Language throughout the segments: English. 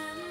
นั้น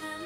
南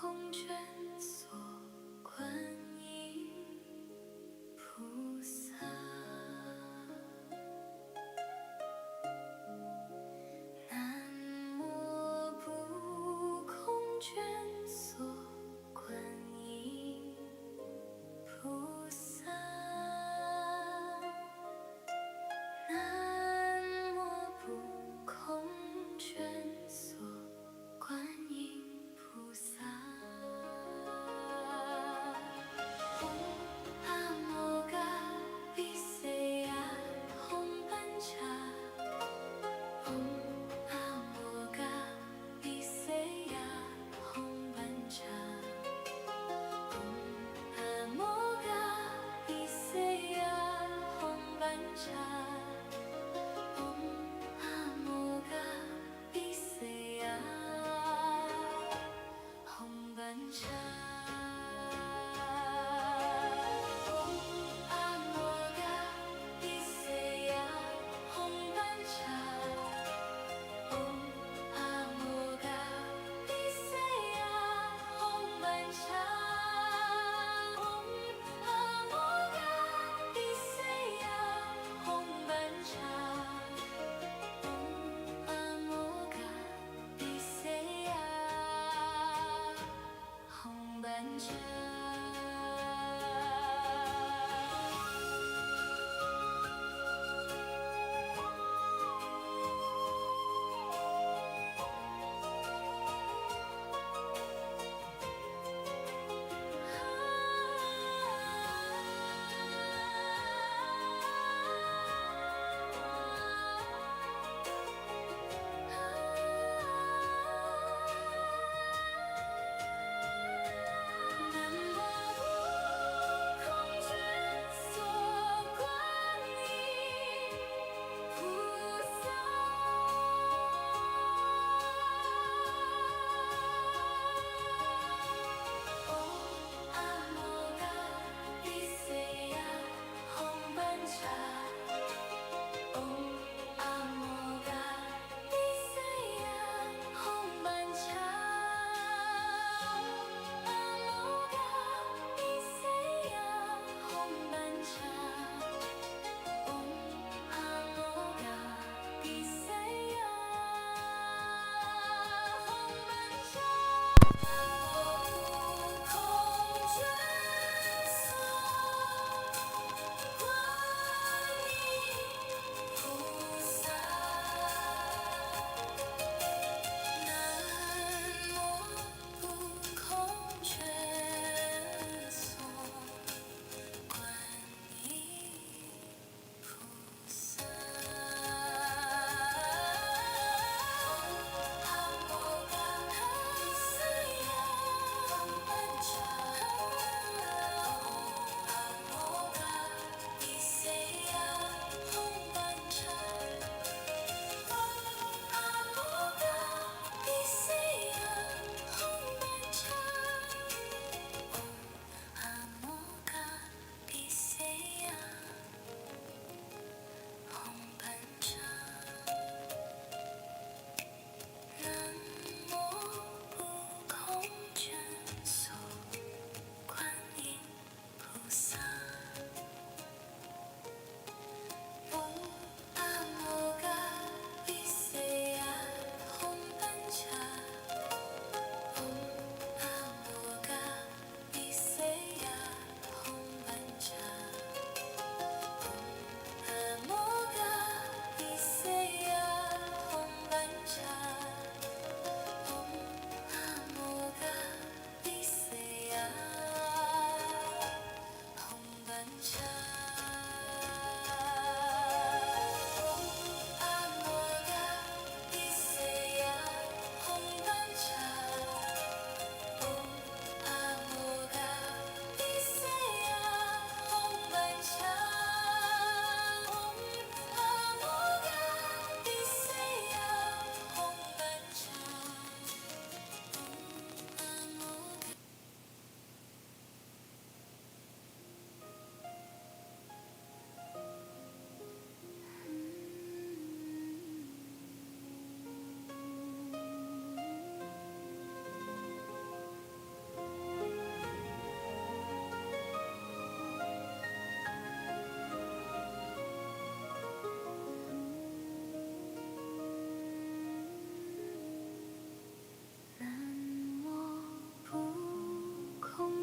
空卷所观音菩萨。南无不空卷所观音菩萨。南无不空卷所观音菩萨。唵阿摩嘎毗舍呀吽班伽。唵阿摩嘎毗舍呀吽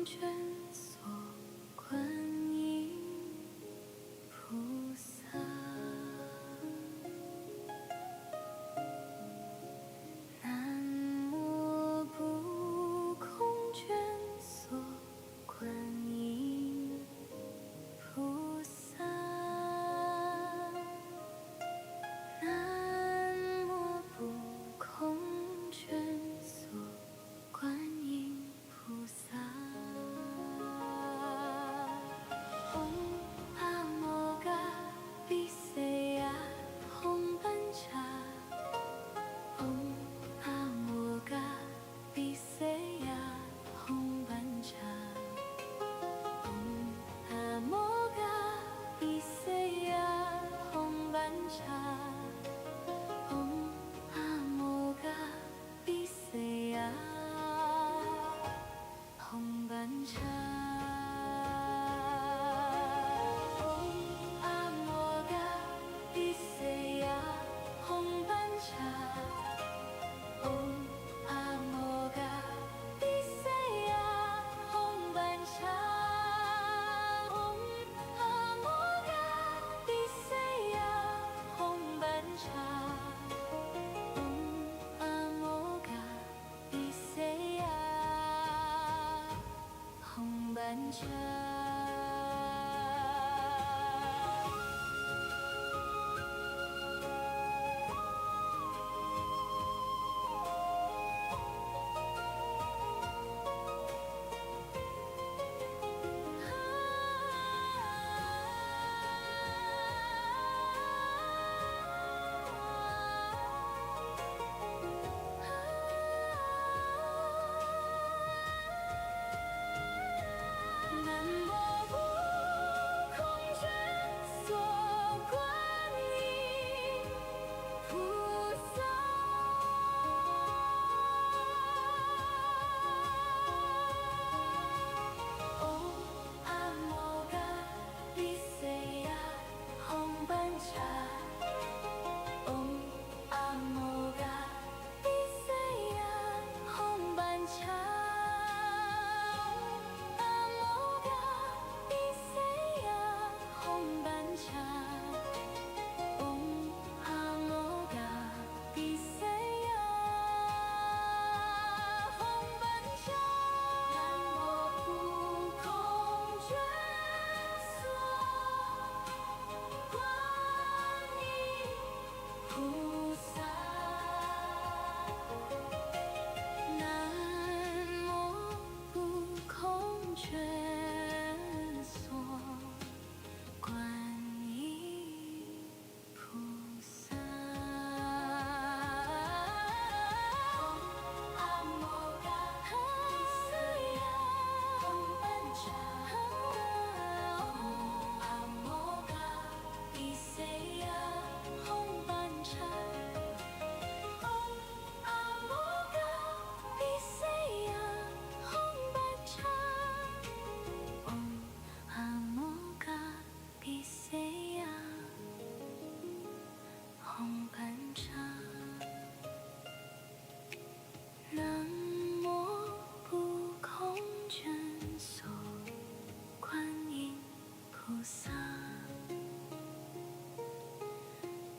卷所观音菩萨。南无不空卷所观音菩萨。南无不空卷所观音菩萨。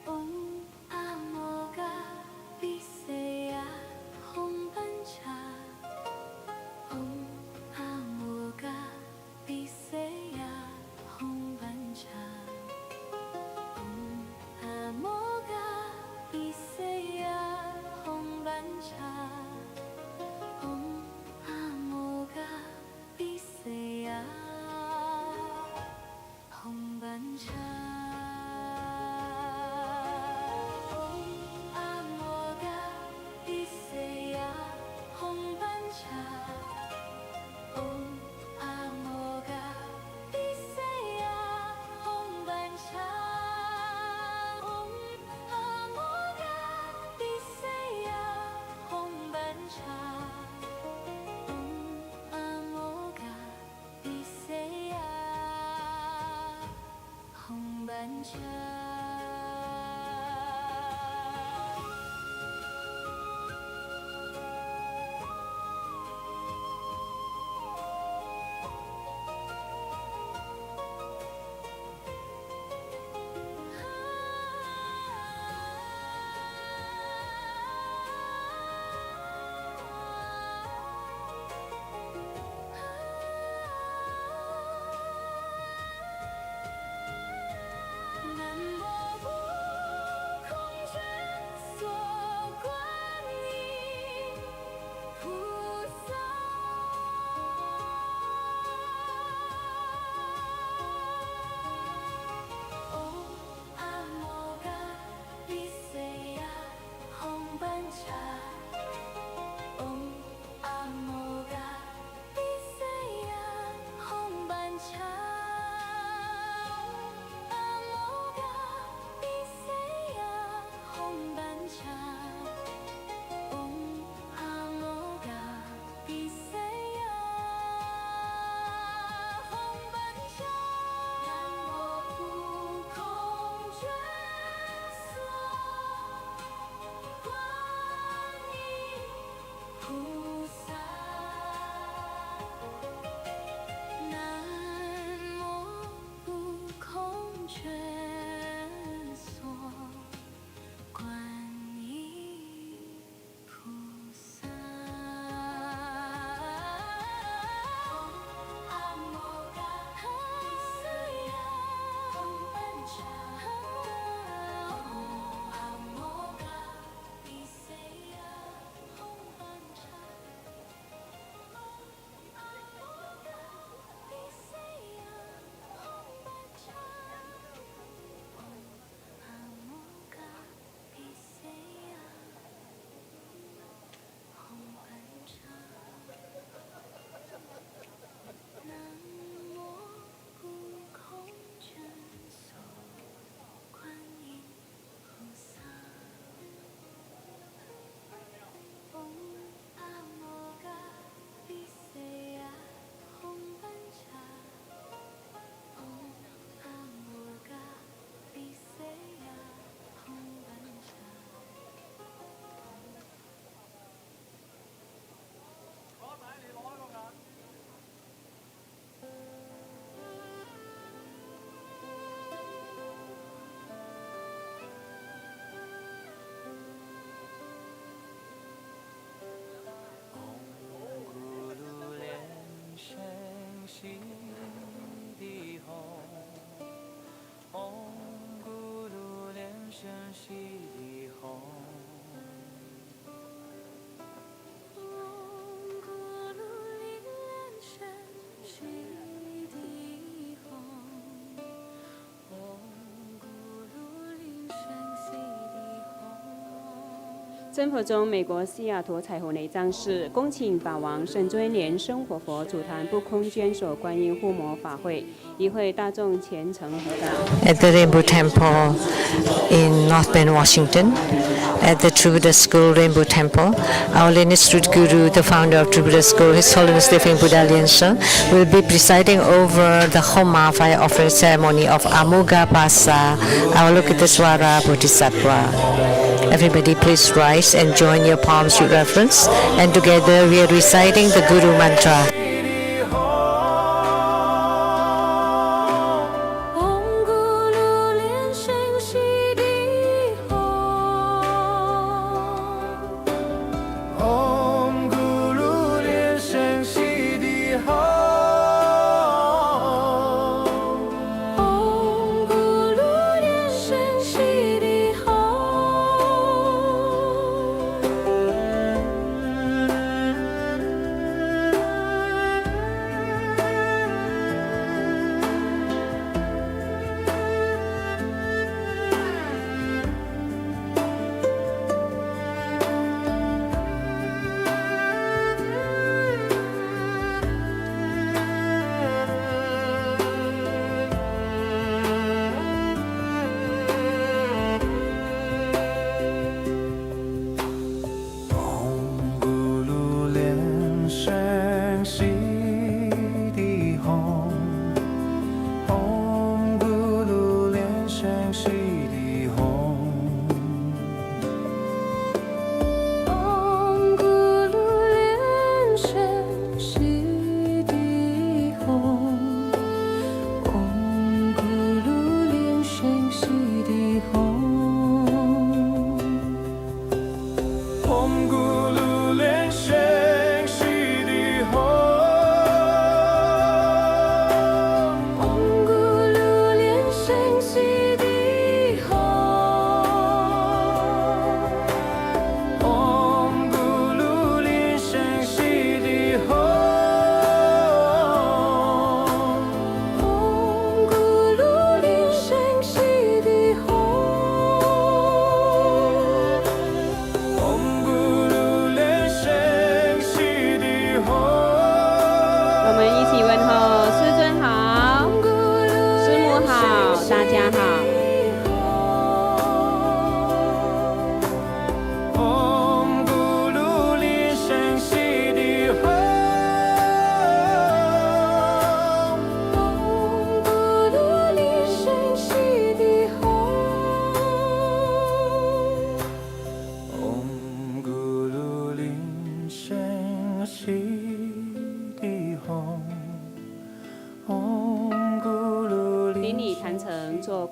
Om Amoghapasa Bodhisattva Homa. Om Amoghapasa Bodhisattva Homa. Om Amoghapasa Bodhisattva 真佛中美国西雅图彩虹内藏寺恭请法王圣尊莲生活佛主坛不空捐所观音护摩法会，与会大众虔诚合掌。At the Rainbow Temple in North Bend, Washington, at the True Buddha School Rainbow Temple, our lineage root guru, the founder of True Buddha School, His Holiness Living Buddha Lian Sheng, will be presiding over the Homa fire offering ceremony of Amoghapasa Avalokitesvara Bodhisattva. Everybody please rise and join your palms with reverence, and together we are reciting the Guru Mantra.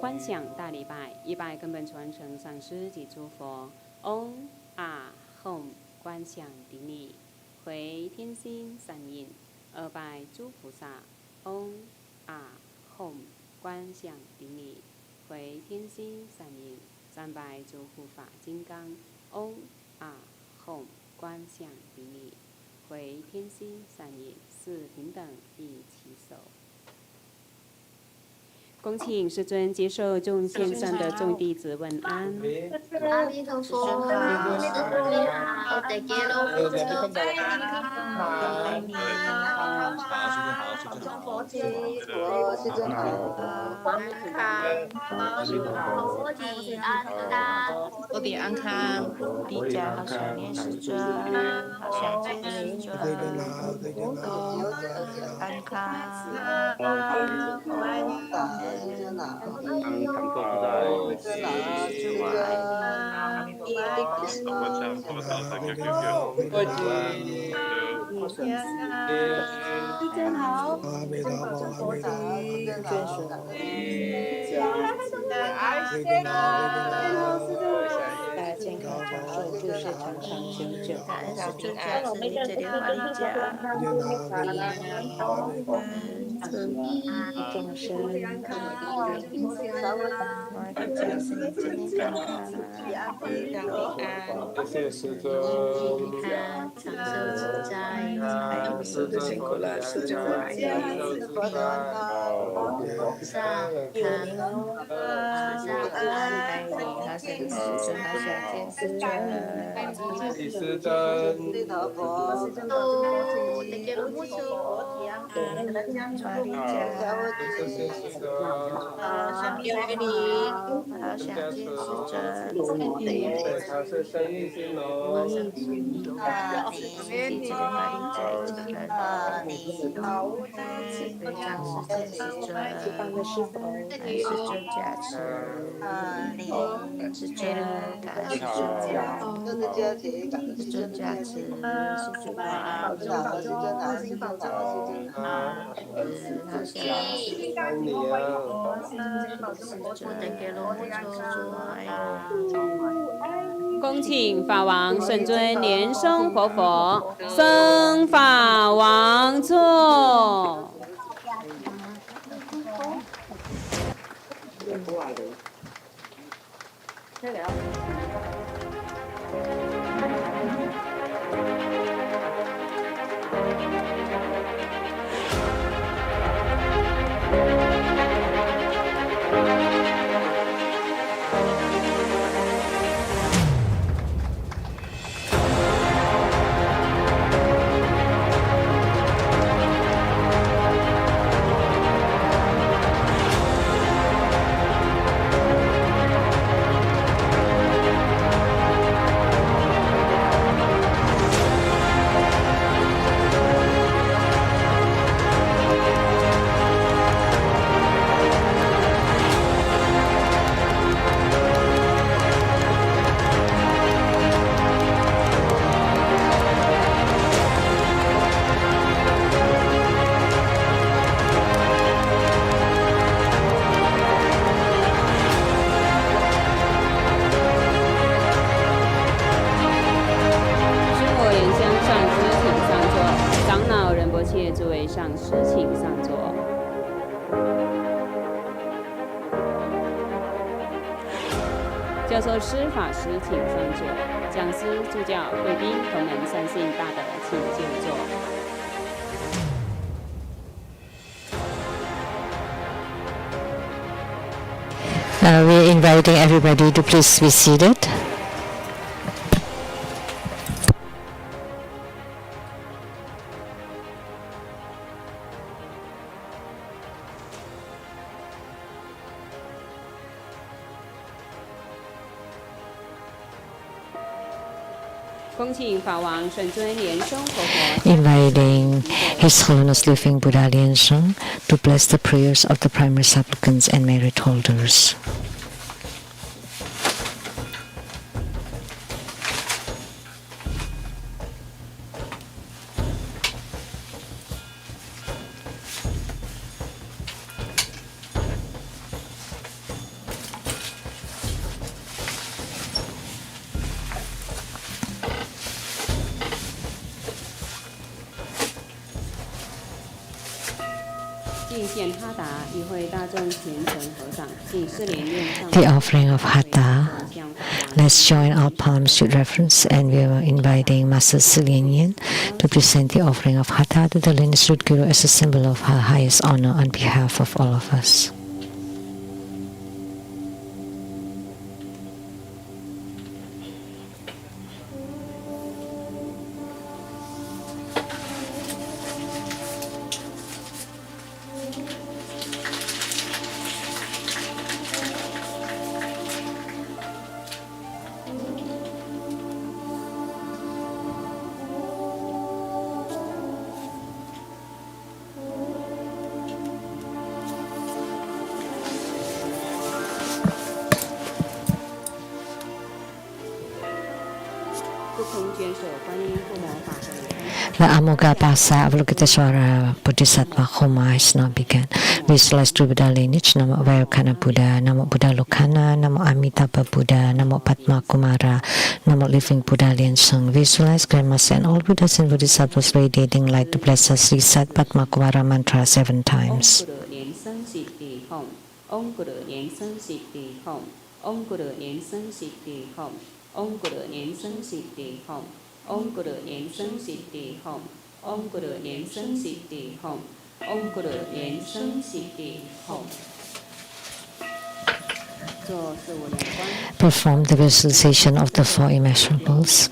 观想大礼拜，1拜根本传承上师及诸佛。Om Hom 观想顶礼，回天心善印。2拜诸菩萨。Om Hom 观想顶礼，回天心善印。3拜诸护法金刚。Om Hom 观想顶礼，回天心善印。4平等一起手。恭请师尊接受众线上的众弟子问安。阿弥陀佛，阿弥陀佛，你好，大家好，爱你，中佛体，师尊好，安康，佛体安康，佛体安康，地家好想念师尊，好想见师尊，安康，我爱你。健康长寿，诸事长感恩是尊驾慈悲这莲花利家，众生，我利家是你健健康康，谢世尊，长寿自在，世尊辛苦了，世尊长寿自在，上好谢利世尊，好小见世尊，李世尊，得给了木头，华利家，谢世尊，好想见世尊，他是生意兴隆，地这莲花利家一起来了，对上师见世尊，感世尊加持，世尊感恩世尊，世尊加持，世尊保佑，好想安妮啊，得给了木头，恭请法王圣尊莲生活佛升法王座。诸位上师，请上座。教授师法师，请上座。讲师、助教、贵宾、同门三信大德，请就座。We're inviting everybody to please be seated. Inviting His Holiness Living Buddha Lian Sheng to bless the prayers of the primary supplicants and merit holders. The offering of Hatha. Let's join our palms with reverence, and we are inviting Master Lian to present the offering of Hatha to the lineage Guru as a symbol of her highest honor on behalf of all of us. The Amoghapasa Bodhisattva Homa has now begun. Visualize true Buddha lineage. Namo Vairocana Buddha, Namo Buddha Lokana, Namo Amitabha Buddha, Namo Padma Kumara, Namo Living Buddha Lian Sheng. Visualize Grandmaster and all Buddhas and Bodhisattvas radiating light to bless us. Recite Padma Kumara mantra 7 times. Om Guru Lian Sheng Siddhi Hom. Om Guru Lian Sheng Siddhi Hom. Om Guru Lian Sheng Siddhi Hom. Om Guru Lian Sheng Siddhi Hom. Om Guru Lian Sheng Siddhi Hom. Om Guru Lian Sheng Siddhi Hom. Perform the visualization of the 4 immeasurables.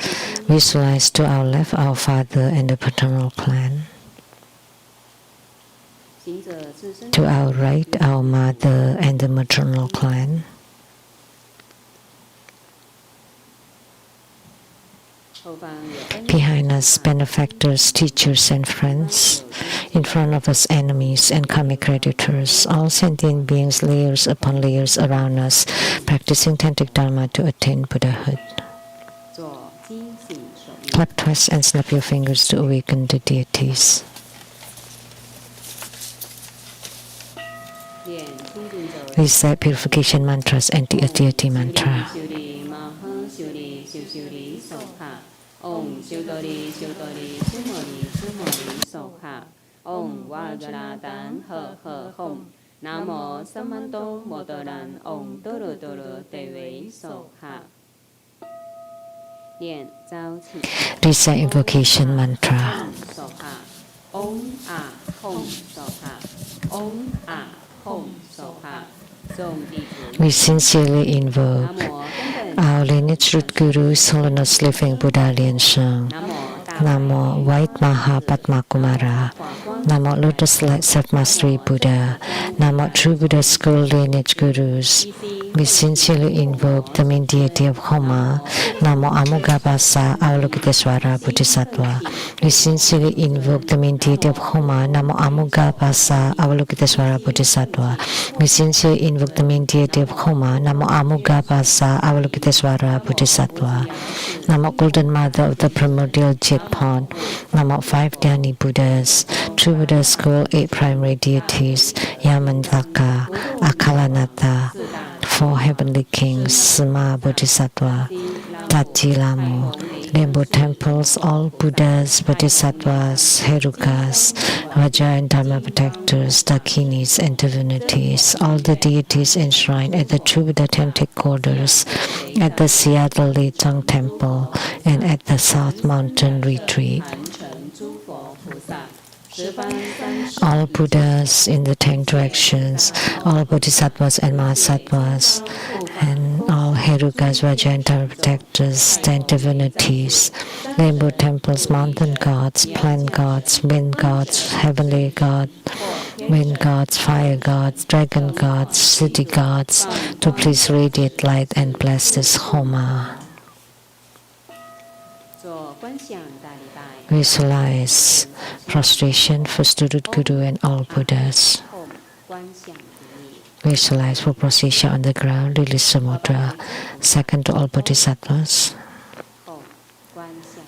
Visualize to our left our father and the paternal clan. To our right, our mother and the maternal clan. Behind us, benefactors, teachers, and friends. In front of us, enemies and karmic creditors. All sentient beings, layers upon layers around us, practicing tantric dharma to attain Buddhahood. Clap twice and snap your fingers to awaken the deities. Recite purification mantras and the deity mantra. Om Siudori Siudori Sumori Sumori Soha. Om Vajradan He Hom. Namo Samanto Modoran Om Doro Doro Dewe Soha. Recite invocation mantra. Om A Hom Soha. Om A Hom Soha. We sincerely invoke our lineage root Guru, His Holiness Living Buddha Lian Sheng. Namo White Maha Padma Kumara. Namo Lotus Light Self-Mastery Buddha. Namo True Buddha School Lineage Gurus. We sincerely invoke the main deity of Homa. Namo Amoghapasa Avalokitesvara Bodhisattva. We sincerely invoke the main deity of Homa. Namo Amoghapasa Avalokitesvara Bodhisattva. We sincerely invoke the main deity of Homa. Namo Amoghapasa Avalokitesvara Bodhisattva. Namo Golden Mother of the Primordial Jet Pond. Namo 5 Dhyani Buddhas. True Buddha School 8 Primary Deities. Yamantaka, Akalanata, 4 Heavenly Kings, Sma Bodhisattva, Tachilamu, Rainbow Temples, all Buddhas, Bodhisattvas, Herukas, Raja and Dharma Protectors, Dakinis and Divinities, all the deities enshrined at the True Buddha Tantric Quarters, at the Seattle Leitong Temple, and at the South Mountain Retreat. All Buddhas in the 10 directions, all Bodhisattvas and Mahasattvas, and all Herukas, Raja and Dharma Protectors, 10 divinities, rainbow temples, mountain gods, plant gods, wind gods, heavenly god, wind gods, fire gods, dragon gods, city gods, to please radiate light and bless this Homa. Visualize prostration for Student Guru and all Buddhas. Visualize for prostration on the ground, release the mudra. Second to all Bodhisattvas.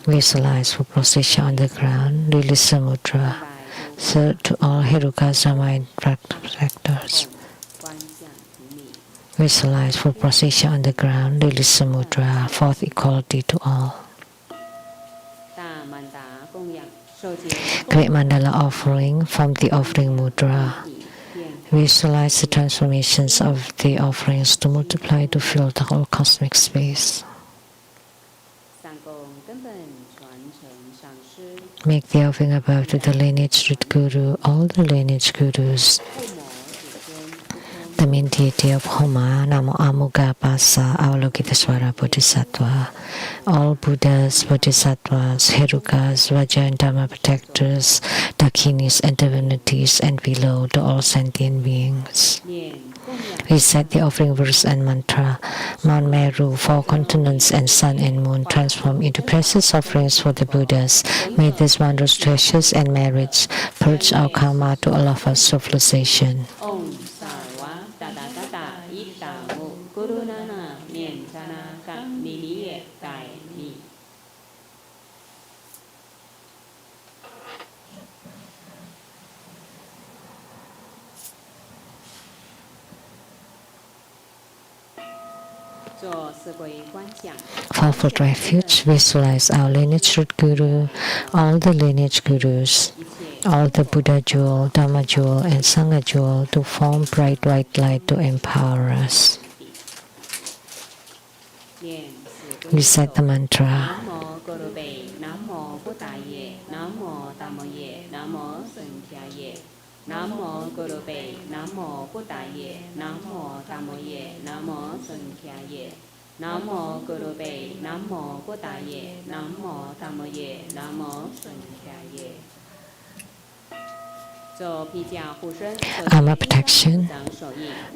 Visualize for prostration on the ground, release the mudra. Third to all Herukas, Dharma and protectors. Visualize for prostration on the ground, release the mudra. Fourth, equality to all. Great mandala offering from the offering mudra. Visualize the transformations of the offerings to multiply to fill the whole cosmic space. Make the offering above to the lineage root Guru, all the lineage Gurus, the main deity of Homa, Namo Amoghapasa Avalokitesvara Bodhisattva, all Buddhas, Bodhisattvas, Herukas, Raja and Dharma Protectors, Dakinis and divinities, and below to all sentient beings. Recite the offering verse and mantra. Mount Meru, 4 continents and sun and moon transform into precious offerings for the Buddhas. May these wondrous treasures and merits purge our karma to allow us civilization. Fall for refuge, visualize our lineage root guru, all the lineage gurus, all the Buddha jewel, Dhamma jewel, and Sangha jewel to form bright white light to empower us. Recite the mantra. Namo Gurube, Namo Buddhaye, Namo Dhammoye, Namo Sankhyaye. Namo Gurube, Namo Buddhaye, Namo Dhammoye, Namo Sankhyaye. Armor protection.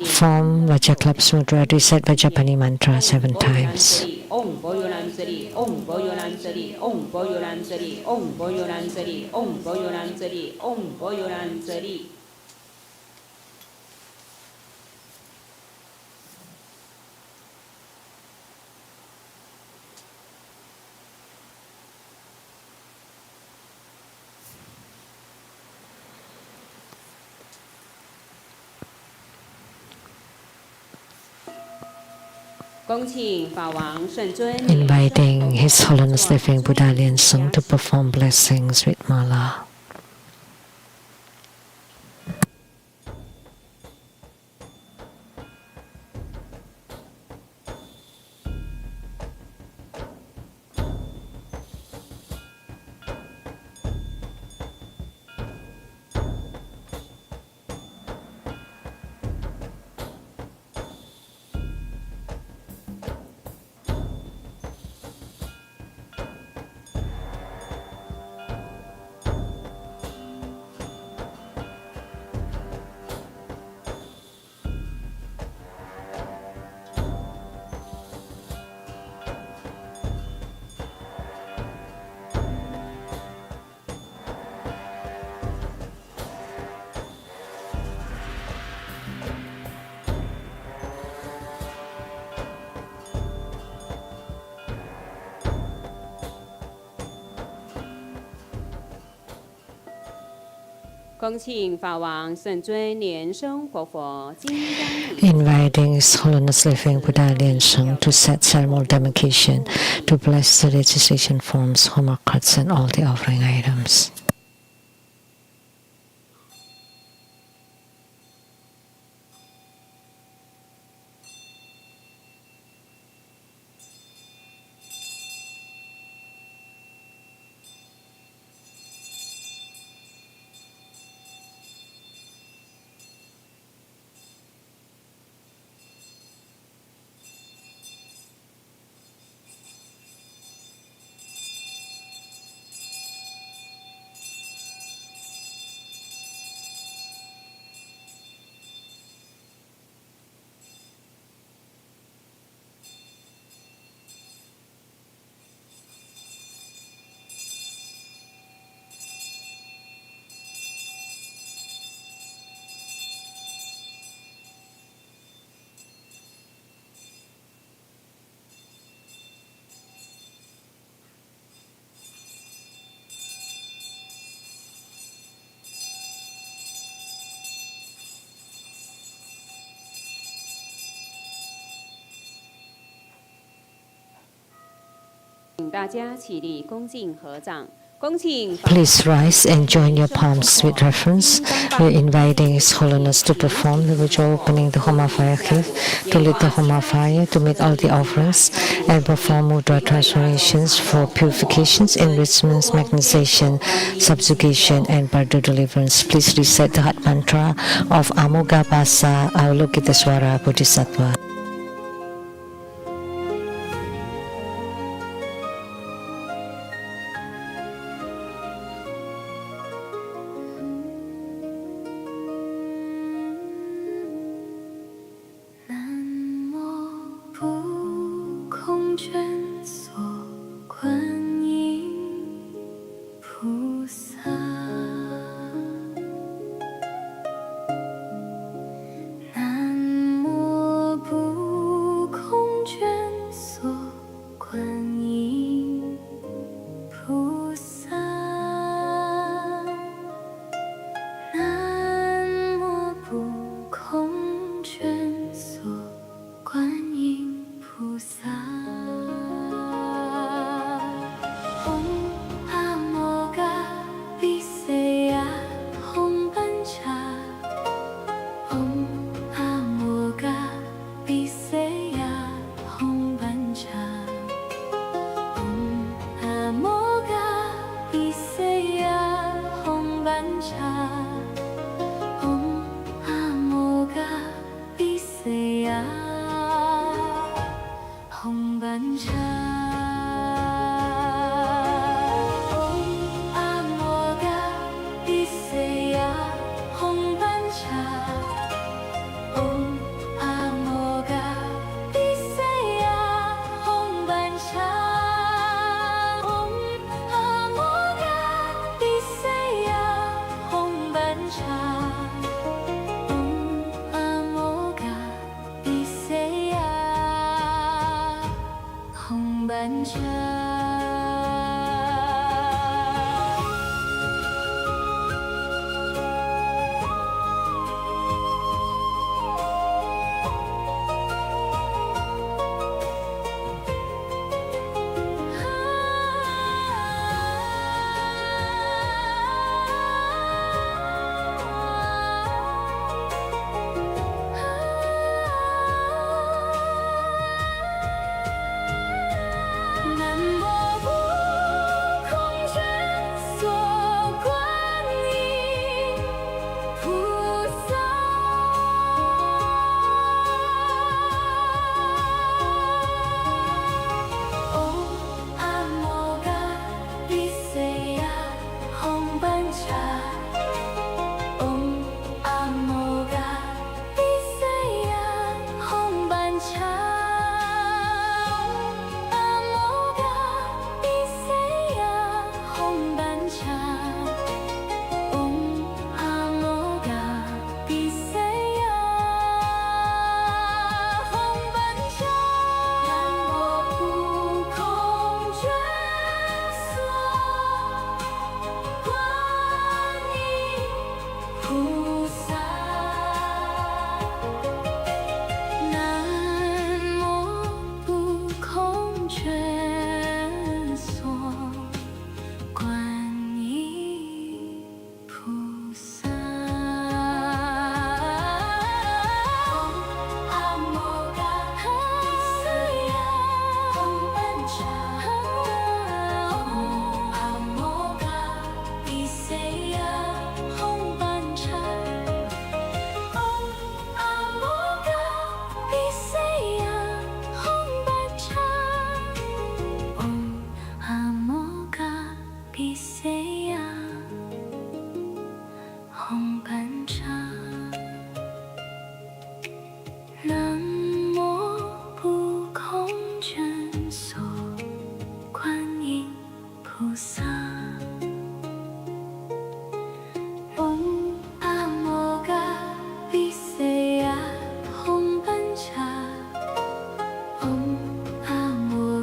Form Vajaklap Mudra. Reset Vajapani mantra 7 times. Om Boyolam Sari, Om Boyolam Sari, Om Boyolam Sari, Om Boyolam Sari, Om Boyolam Sari, Om Boyolam Sari. Inviting His Holiness Living Buddha Lian Sheng to perform blessings with mala. Inviting His Holiness Living Buddha Lian Sheng to set ceremonial demarcation to bless the registration forms, Homa cards, and all the offering items. Please rise and join your palms with reverence. We're inviting His Holiness to perform the ritual opening the Homa fire cave, to lit the Homa fire, to make all the offerings, and perform mudra transformations for purifications, enrichments, magnetization, subjugation, and bardo deliverance. Please recite the heart mantra of Amoghapasa Bodhisattva. 班禅。Om Amoghapasa Bodhisattva Homa. Om Amoghapasa Bodhisattva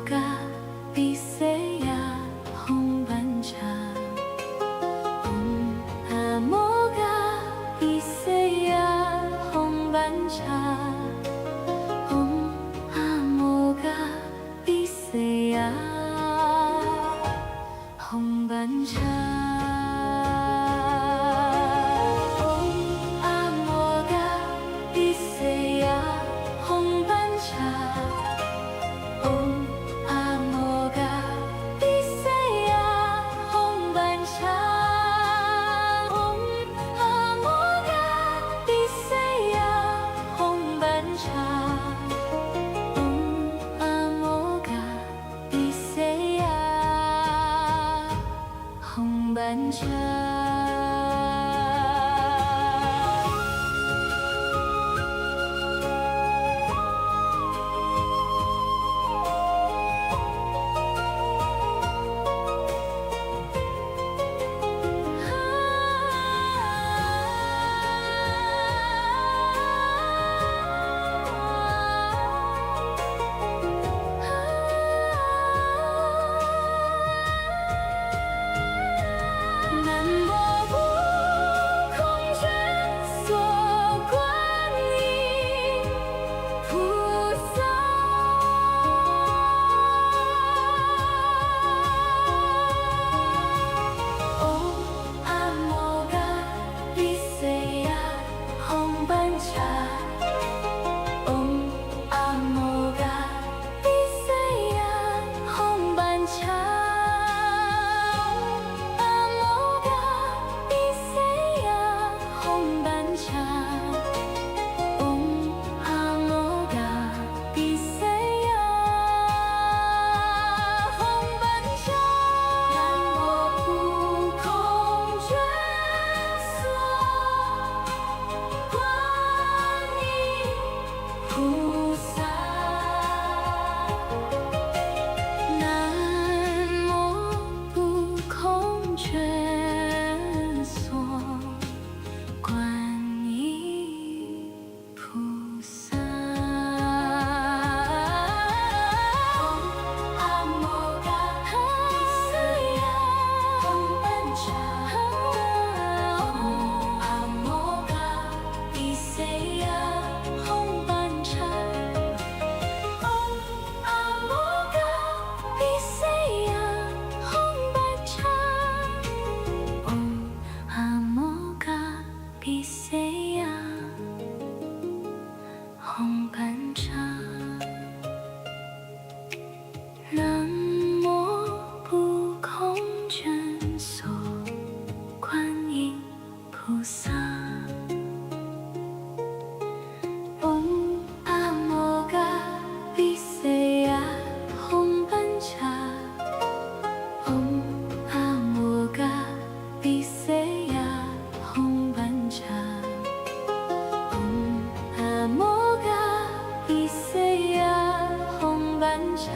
比塞呀吽班查，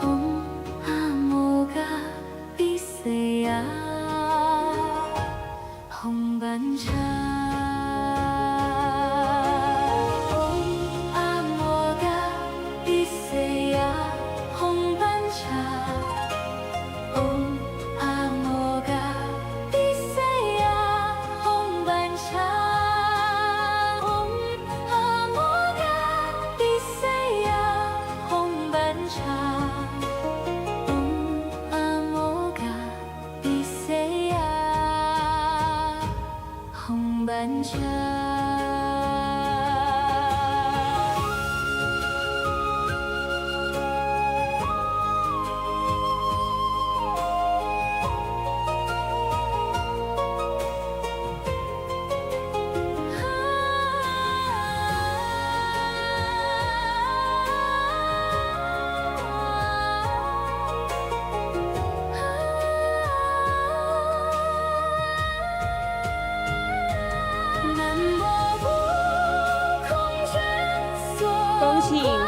唵阿摩嘎比塞呀吽班查。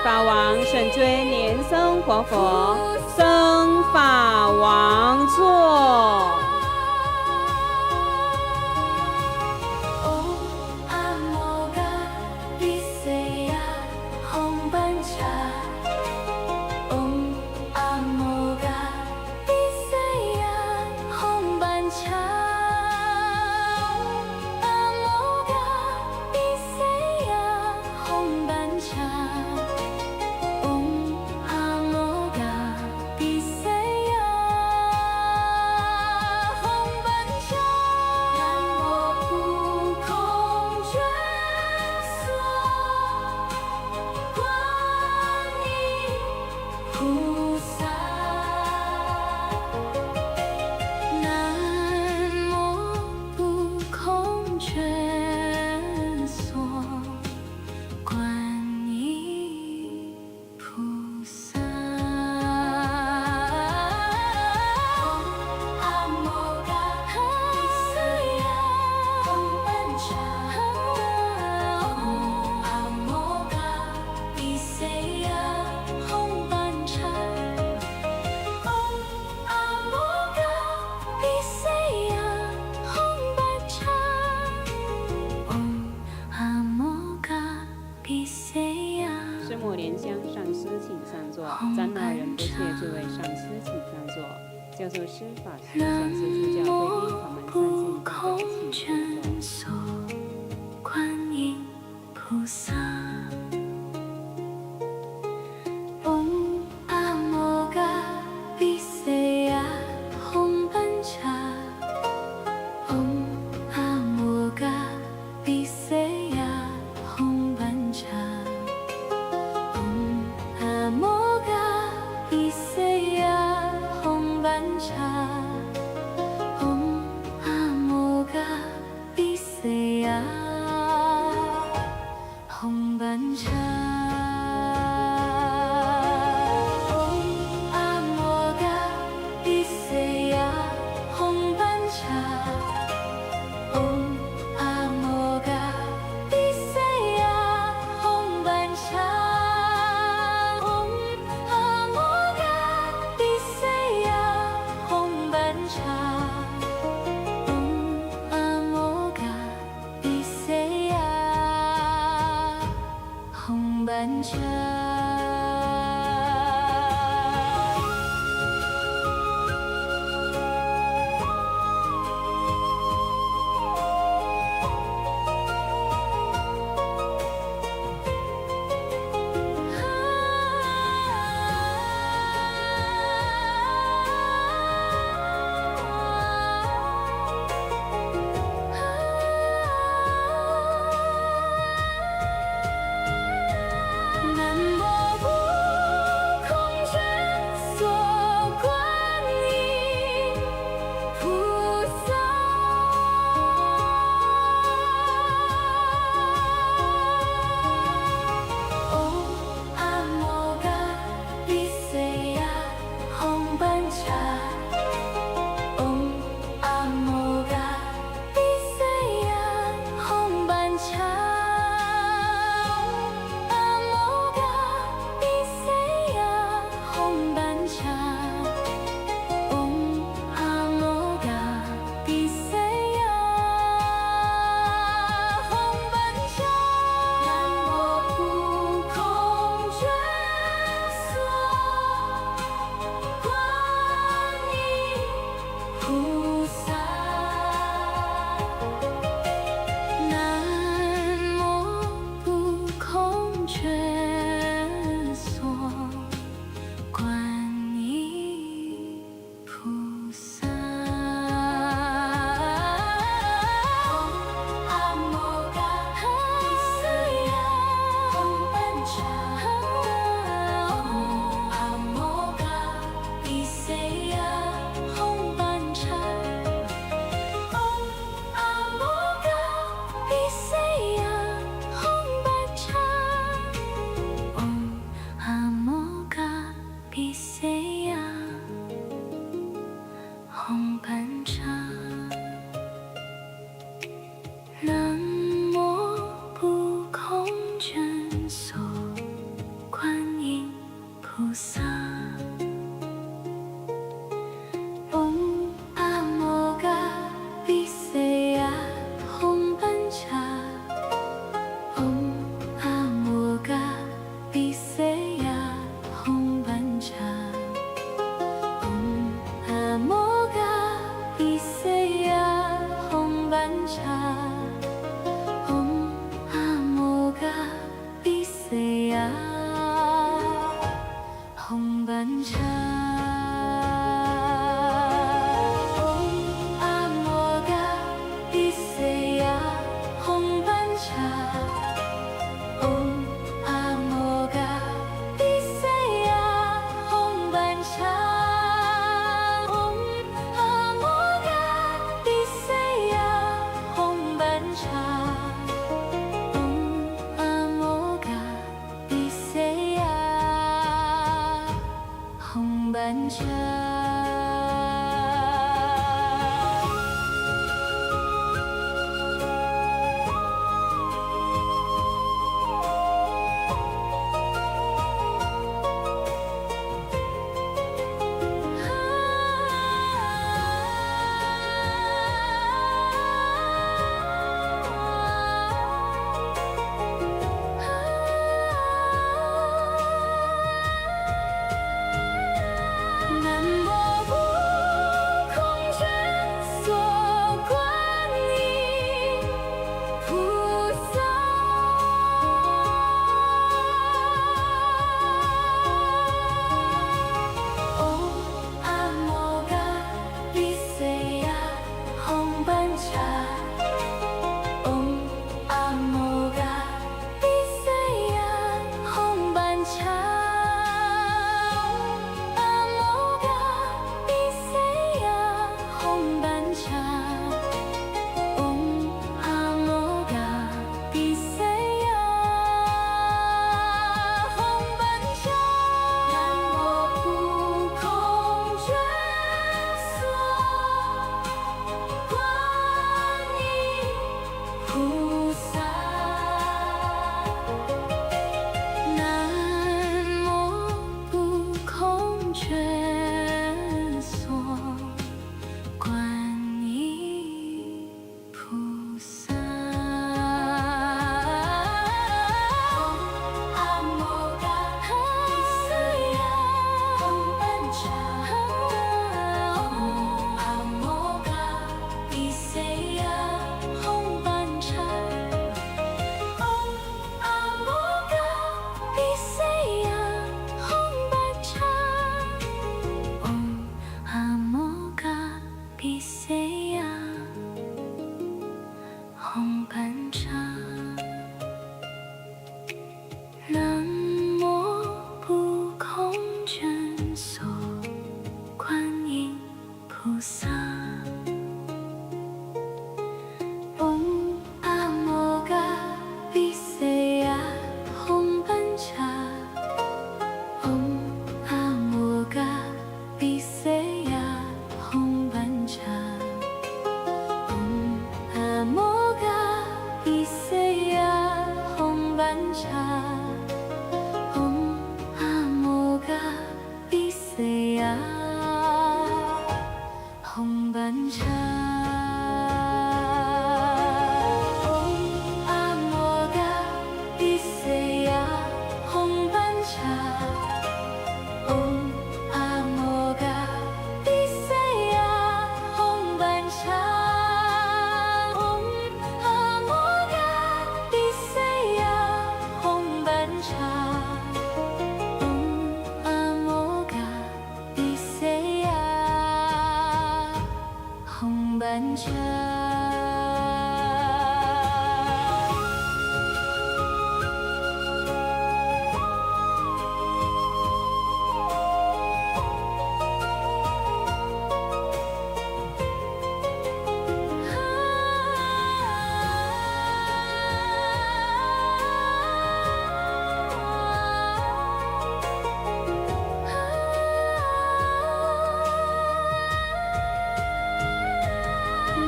法王圣尊莲生活佛生法王座。长老仁波切诸位上师请上座，教授师法师上师主教贵宾，法门三圣请上座。观音菩萨。南无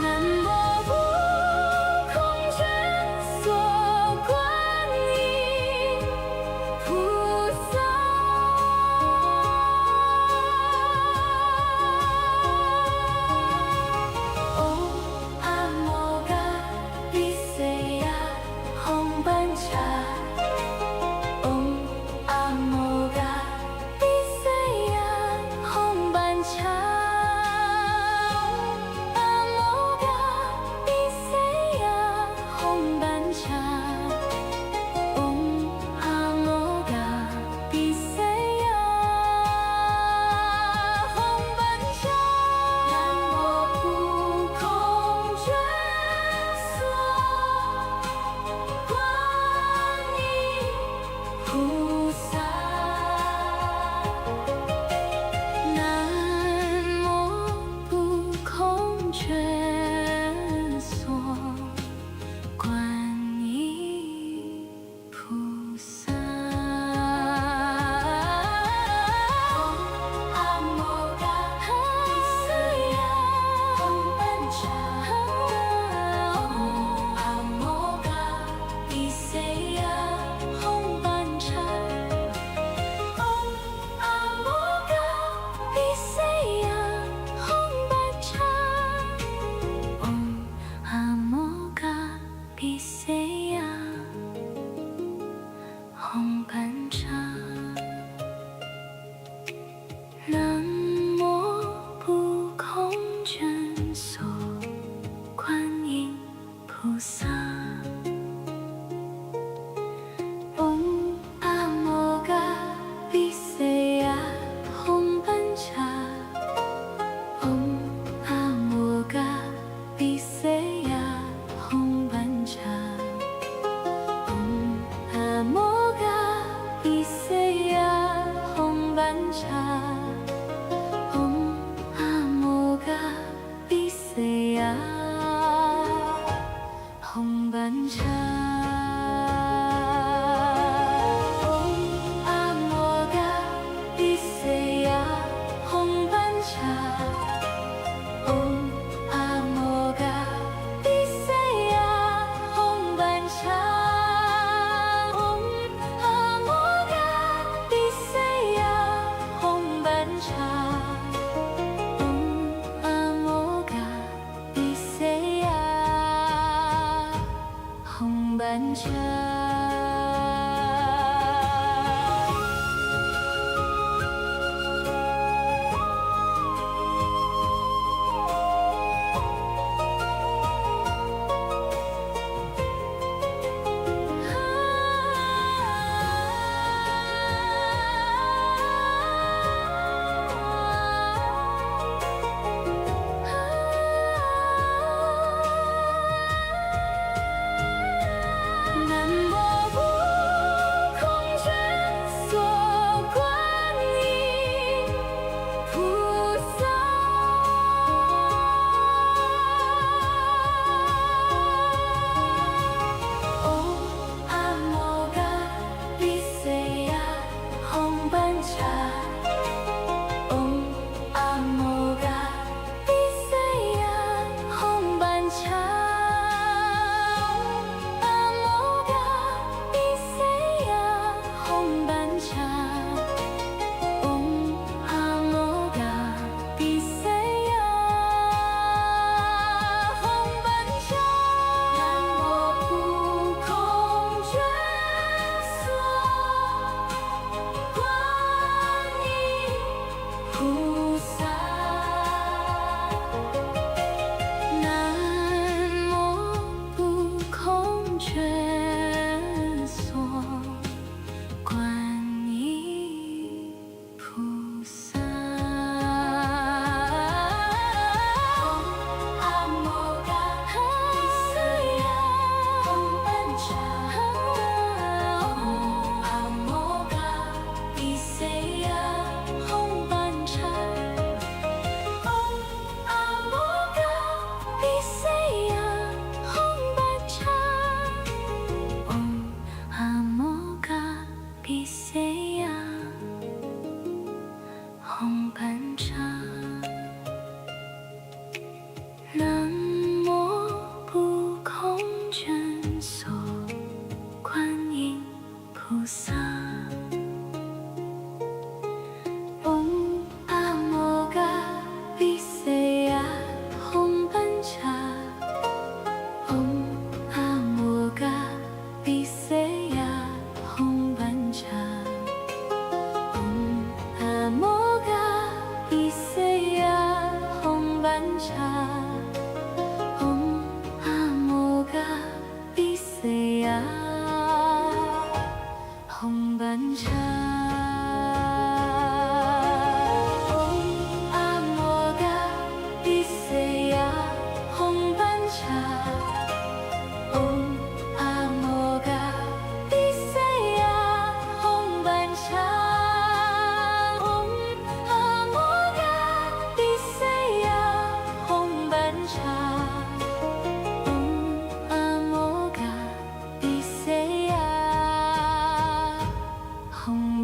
南红班禅。南无不空卷所观音菩萨。嗡阿摩嘎毗瑟呀吽班禅。嗡阿摩嘎毗瑟呀吽班禅。嗡阿摩嘎毗瑟呀吽班禅。嗡阿摩嘎毗瑟呀吽班禅。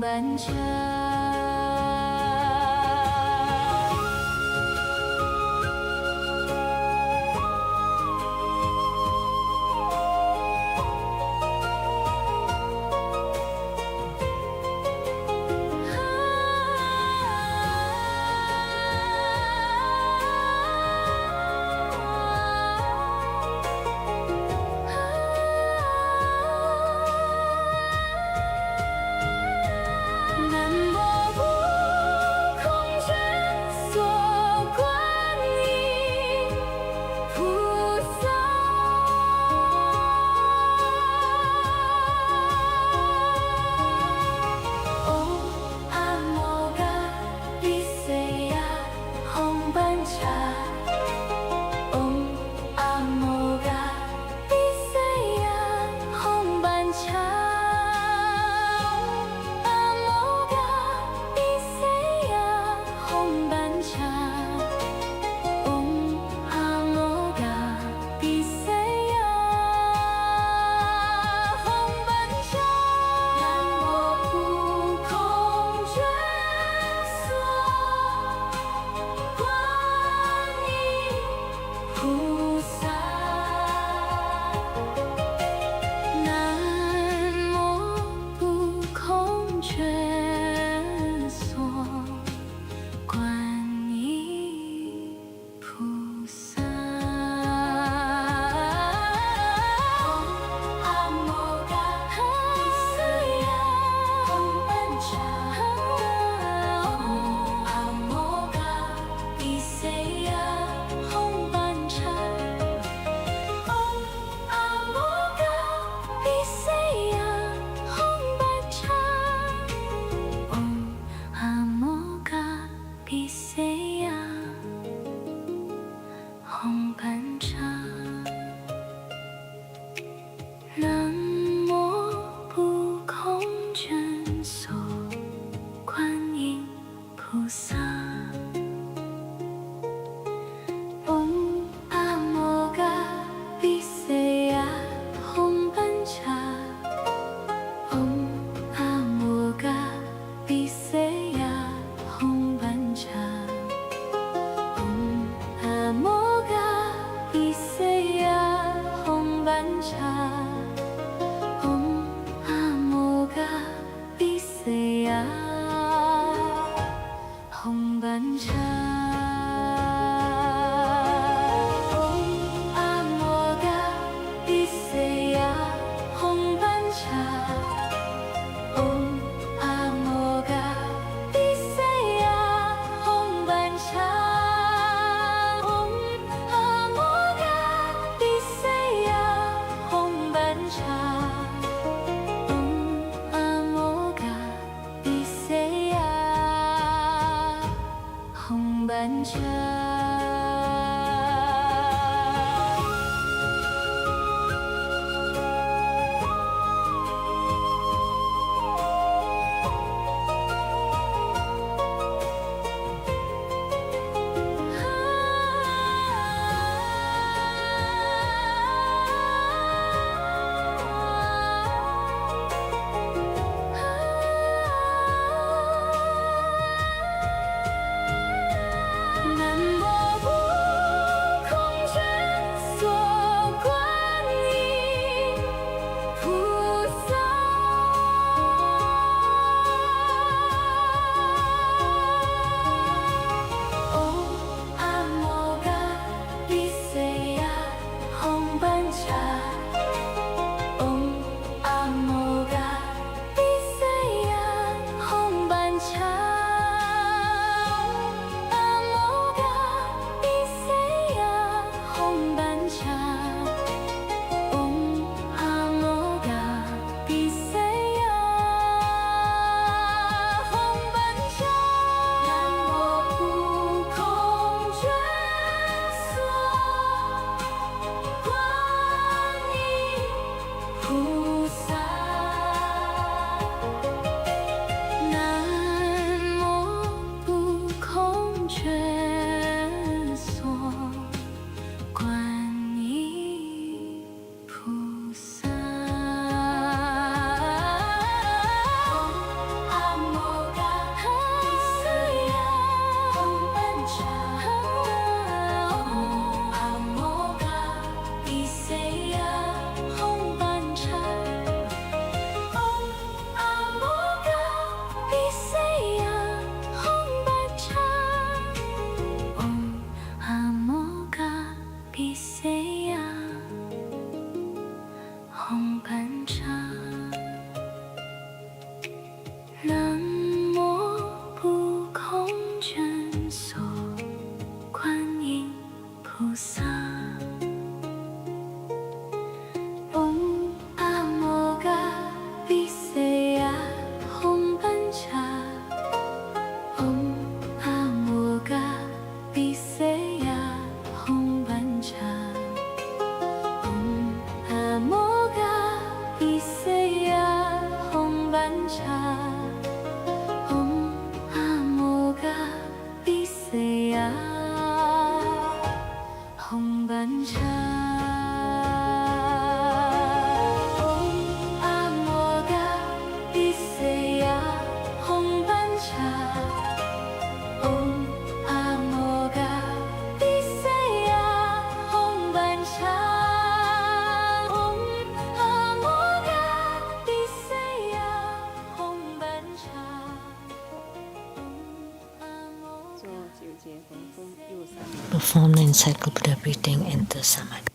班禅。卷锁，观音菩萨。阿摩嘎毗瑟呀，吽班伽。阿摩嘎毗瑟呀，吽班伽。阿摩嘎毗瑟呀，吽班伽。阿摩嘎毗瑟呀，吽班伽。南无不空卷锁，观音菩萨。阿摩嘎毗瑟呀，吽班伽。阿摩嘎毗瑟呀，吽班伽。阿摩嘎毗瑟呀，吽班伽。阿摩嘎毗瑟呀，吽班伽。阿摩嘎毗瑟呀，吽班伽。阿摩嘎毗瑟呀，吽班伽。阿摩嘎毗瑟呀，吽班伽。阿摩嘎毗瑟呀，吽班伽。南 perform 9 cycle Buddha breathing, enter Samadhi.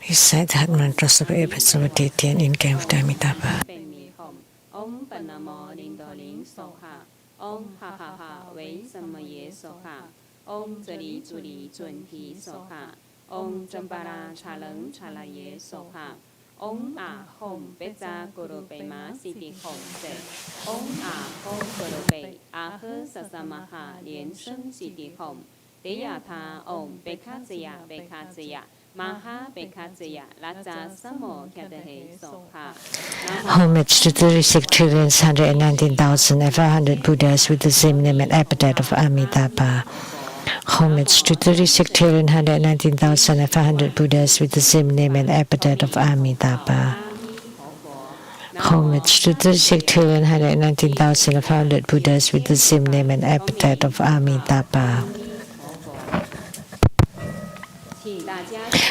He said that mantras of Episoditi and in game of Dhammitapa. Om Panamo Lindolin Soha. Om Ha Ha Ha Wei Samaye Soha. Om Zali Zuli Zunti Soha. Om Zambara Chalang Chalaye Soha. Om A Hom Beza Guru Bema Siti Hom Se. Om A Hom Guru Be A He Sasamaha Lian Sheng Siti Hom. Deyata Om Bekazia Bekazia. Maha Bekazia Laza Samo Kyadahe Soha. Homage to 36,119,500 Buddhas with the same name and epithet of Amitabha. Homage to 36,119,500 Buddhas with the same name and epithet of Amitabha. Homage to 36,119,500 Buddhas with the same name and epithet of Amitabha.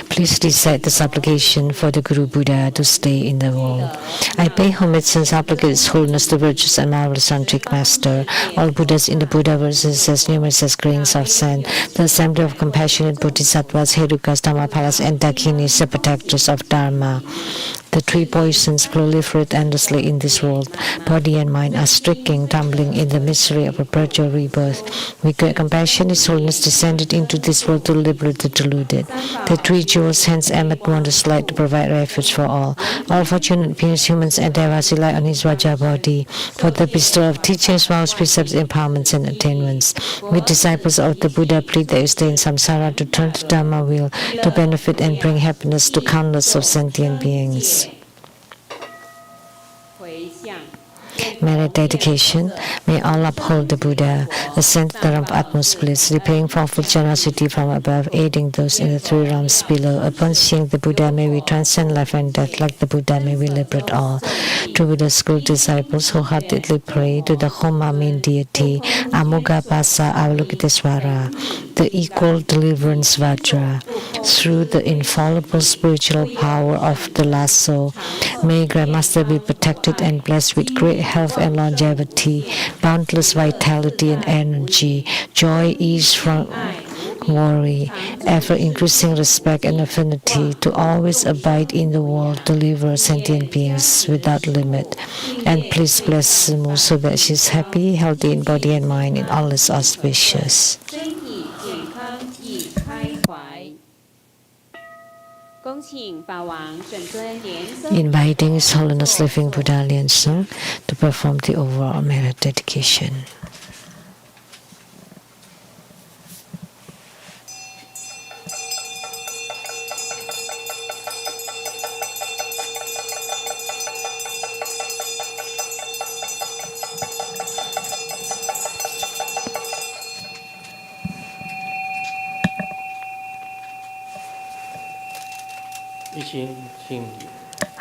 Please recite the supplication for the Guru Buddha to stay in the world. I pay homage and supplicate His Holiness the virtuous and marvelous Tantric Master, all Buddhas in the Buddhaverse as numerous as grains of sand, the assembly of compassionate Bodhisattvas, Herukas, Dhammapalas, and Dakinis, the protectors of Dharma. The three poisons proliferate endlessly in this world. Body and mind are stricken, tumbling in the misery of a perpetual rebirth. With great compassion, His Holiness descended into this world to liberate the deluded. The three jewels hence emit wondrous light to provide refuge for all. All fortunate beings, humans and devas, rely on His Vajra body for the bestowal of teachings, vows, precepts, empowerments, and attainments. We disciples of the Buddha plead that you stay in samsara to turn to Dharma wheel, to benefit and bring happiness to countless of sentient beings. Merit dedication. May all uphold the Buddha, ascend the realm of utmost bliss, repaying fourfold generosity from above, aiding those in the three realms below. Upon seeing the Buddha, may we transcend life and death. Like the Buddha, may we liberate all. True Buddha school disciples wholeheartedly pray to the Homa main deity, Amoghapasa Avalokitesvara, the equal deliverance Vajra. Through the infallible spiritual power of the lasso, may Grandmaster be protected and blessed with great health and longevity, boundless vitality and energy, joy, ease from worry, ever-increasing respect and affinity to always abide in the world, deliver sentient beings without limit. And please bless Simu so that she is happy, healthy in body and mind, in all its auspicious. Inviting His Holiness Living Buddha Lian Sheng to perform the overall merit dedication.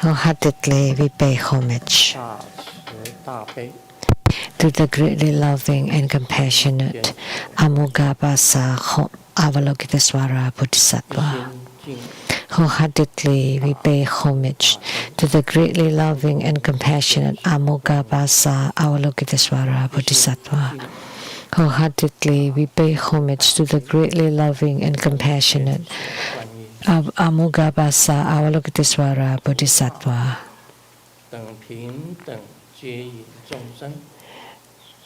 Wholeheartedly we pay homage to the greatly loving and compassionate Amoghapasa Avalokitesvara Bodhisattva. Wholeheartedly we pay homage to the greatly loving and compassionate Amoghapasa Avalokitesvara Bodhisattva. Wholeheartedly we pay homage to the greatly loving and compassionate Amoghapasa Avalokitesvara Bodhisattva.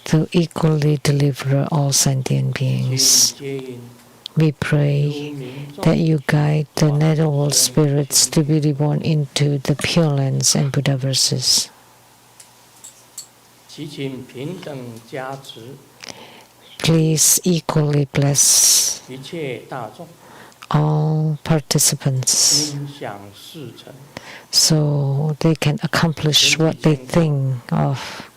To equally deliver all sentient beings. We pray that you guide the netherworld spirits to be reborn into the Pure Lands and Buddhaverses. Please equally bless all participants so they can accomplish what they think of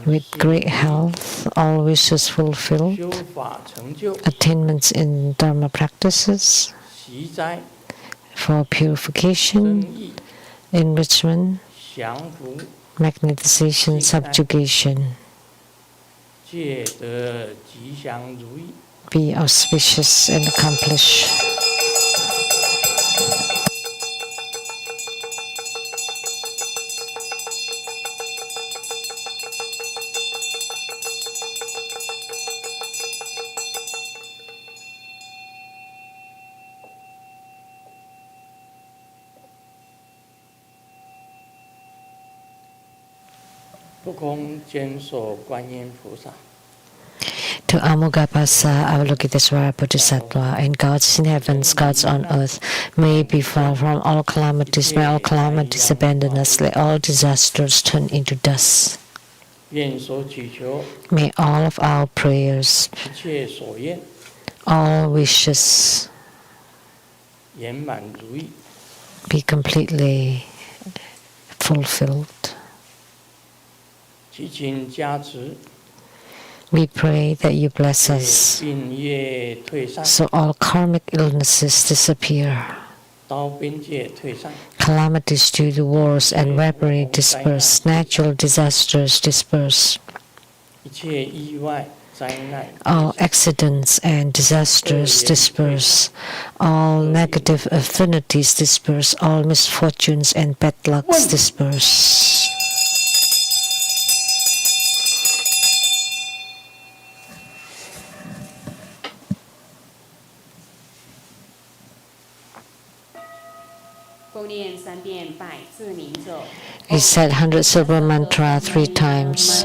with great health, all wishes fulfilled, attainments in Dharma practices, for purification, enrichment, magnetization, subjugation. Be auspicious and accomplish. To Amoghapasa Avalokitesvara Bodhisattva, and gods in heavens, gods on earth, may be far from all calamities, may all calamities abandon us, let all disasters turn into dust. May all of our prayers, all wishes be completely fulfilled. We pray that you bless us so all karmic illnesses disappear, calamities due to wars and weaponry disperse, natural disasters disperse, all accidents and disasters disperse, all negative affinities disperse, all misfortunes and bad lucks disperse. We said 100 silver mantra 3 times.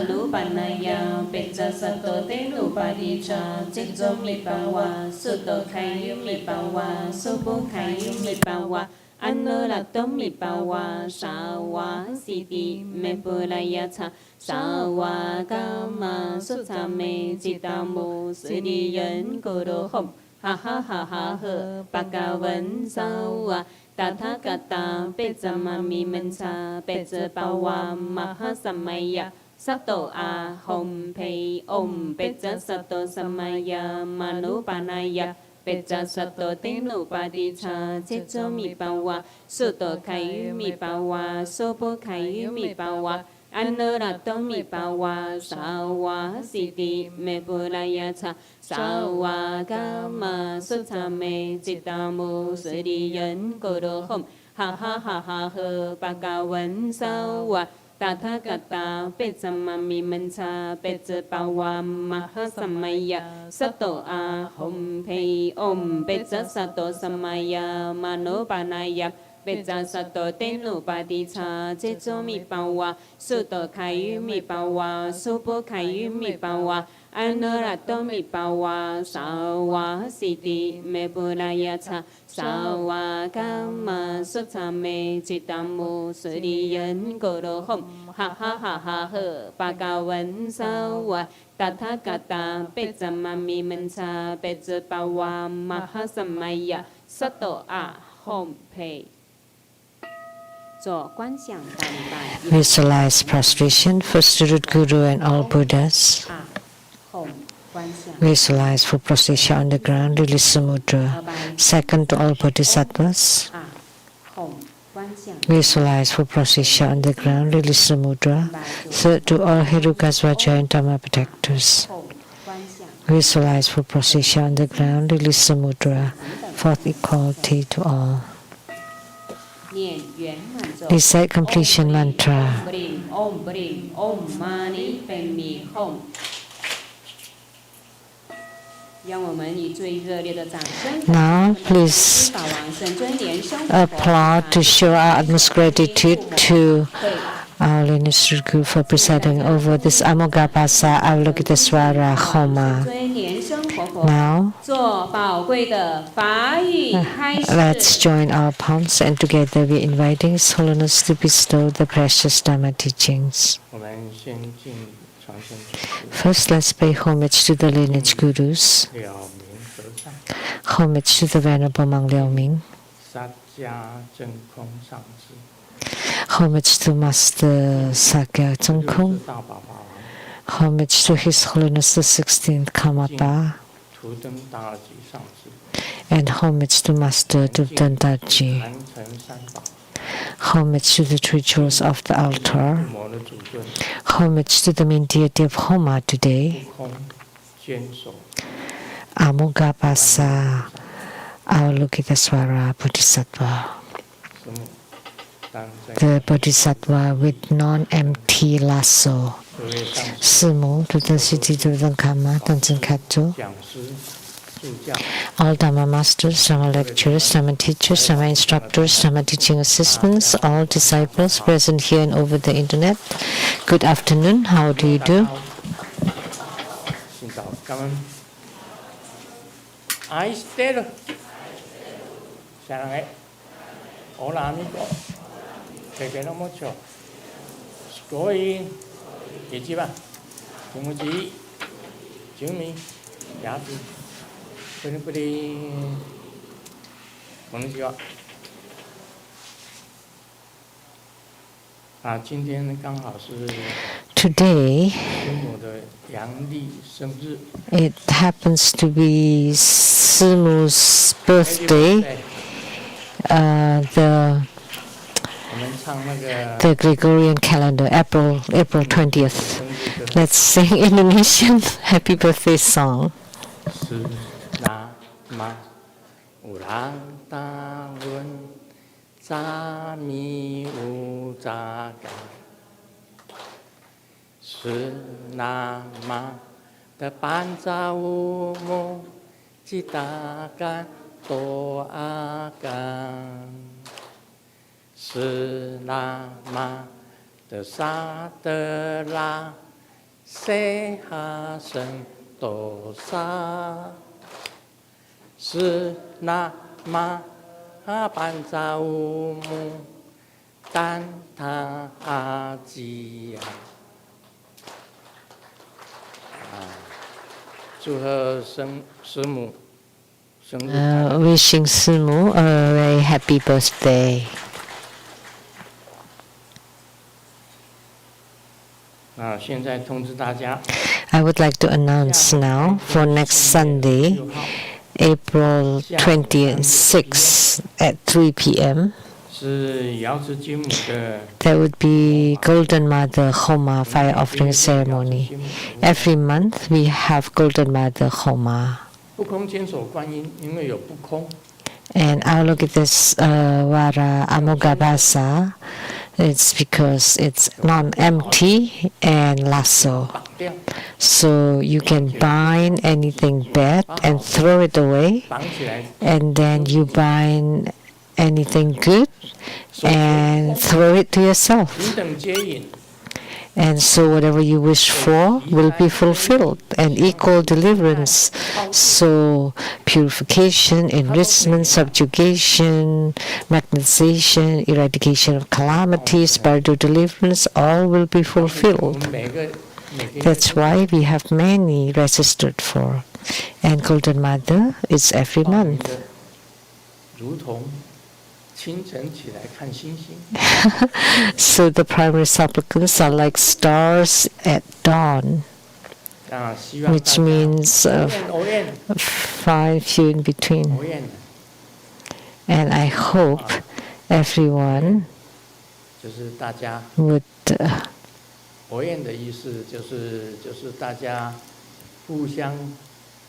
Tathagata Pecamami Mensa Pecapawa Mahasamaya Sato Ahom Pei Om Peca Sato Samaya Manupanaya Peca Sato Tenupadicha Checho Mipawa Suto Kayu Mipawa Sopo Kayu Mipawa Anurato Mipawa Sawa Siti Mepurayata Sawa Kama Sutame Chitamu Suriyan Korohom Ha ha ha ha ha Bhagavan Sawa Tathagata Pecamami Mensa Pecapawa Mahasamaya Sato Ahom Pei Om Peca Sato Samaya Manopanaya Peca Sato Tenupadicha Checho Mipawa Suto Kayu Mipawa Sopo Kayu Mipawa Anurato Mipawa Sawa Siti Mepurayata Sawa Kama Sutame Chitamu Suriyan Korohom Ha ha ha ha ha Bhagavan Sawa Tathagata Pecamami Mensa Pecapawa Mahasamaya Sato Ahom Pei. Visualize prostration, first to root Guru and all Buddhas. Visualize full prostration on the ground, release the mudra. Second to all Bodhisattvas. Visualize full prostration on the ground, release the mudra. Third to all Herukas, Vajra and Dhamma protectors. Visualize full prostration on the ground, release the mudra. Fourth, equality to all. Recite completion mantra. Now, please applaud to show our utmost gratitude to our lineage guru for presiding over this Amoghapasa Avalokitesvara Homa. Now, let's join our palms and together we inviting His Holiness to bestow the precious Dhamma teachings. First, let's pay homage to the lineage gurus. Homage to the Venerable Monk Liao Ming. Homage to Master Sakya Tsongkhung. Homage to His Holiness the 16th Karmapa. And homage to Master Dubdan Daji. Homage to the three jewels of the altar. Homage to the main deity of Homa today. Amoghapasa Avalokitesvara Bodhisattva. The Bodhisattva with non-empty lasso. Sư mẫu, Thủ Tăng Sư Ti, Thủ Tăng Kama, Tăng Chân Khat Chú. all Dharma masters, Dharma lecturers, Dharma teachers, Dharma instructors, Dharma teaching assistants, all disciples present here and over the internet. Good afternoon. How do you do? I stay. Hola amigo. Te quiero mucho. Skoy. Ichiban. Kumuji. Jumi. Yapi. Puri. Konnichiwa. 今天刚好是 Today, 师母的阳历生日。 it happens to be Simu's birthday. The Gregorian calendar, April 20th. Let's sing Indonesian happy birthday song. Surangama ulang tahun Sami ucapkan senama depan jauhmu citakan doakan selama setelah sehat sentosa selama panjaumu dan tahagia. 祝贺师母生日快乐。 Wishing Simu a very happy birthday. 现在通知大家， I would like to announce now for next Sunday, April 26th at 3 p.m. 是瑶池金母的 There would be Golden Mother Homa fire offering ceremony. Every month we have Golden Mother Homa. 不空坚守观音，因为有不空， And our look at this Vara Amoghapasa. It's because it's non-empty and lasso. 绑掉， So you can bind anything bad and throw it away. 绑起来， And then you bind anything good and throw it to yourself. 平等接引， And so whatever you wish for will be fulfilled, and equal deliverance. So purification, enrichment, subjugation, magnetization, eradication of calamity, spiritual deliverance, all will be 我 fulfilled. 们每个月 That's why we have many registered for. And Golden Mother is every 报名 month. 的如同清晨起来看星星， So the primary supplicants are like stars at dawn, 希望大 which 家 means 偶然 find few in between. 偶然， And I hope everyone 就是大家 would 偶然的意思就是大家互相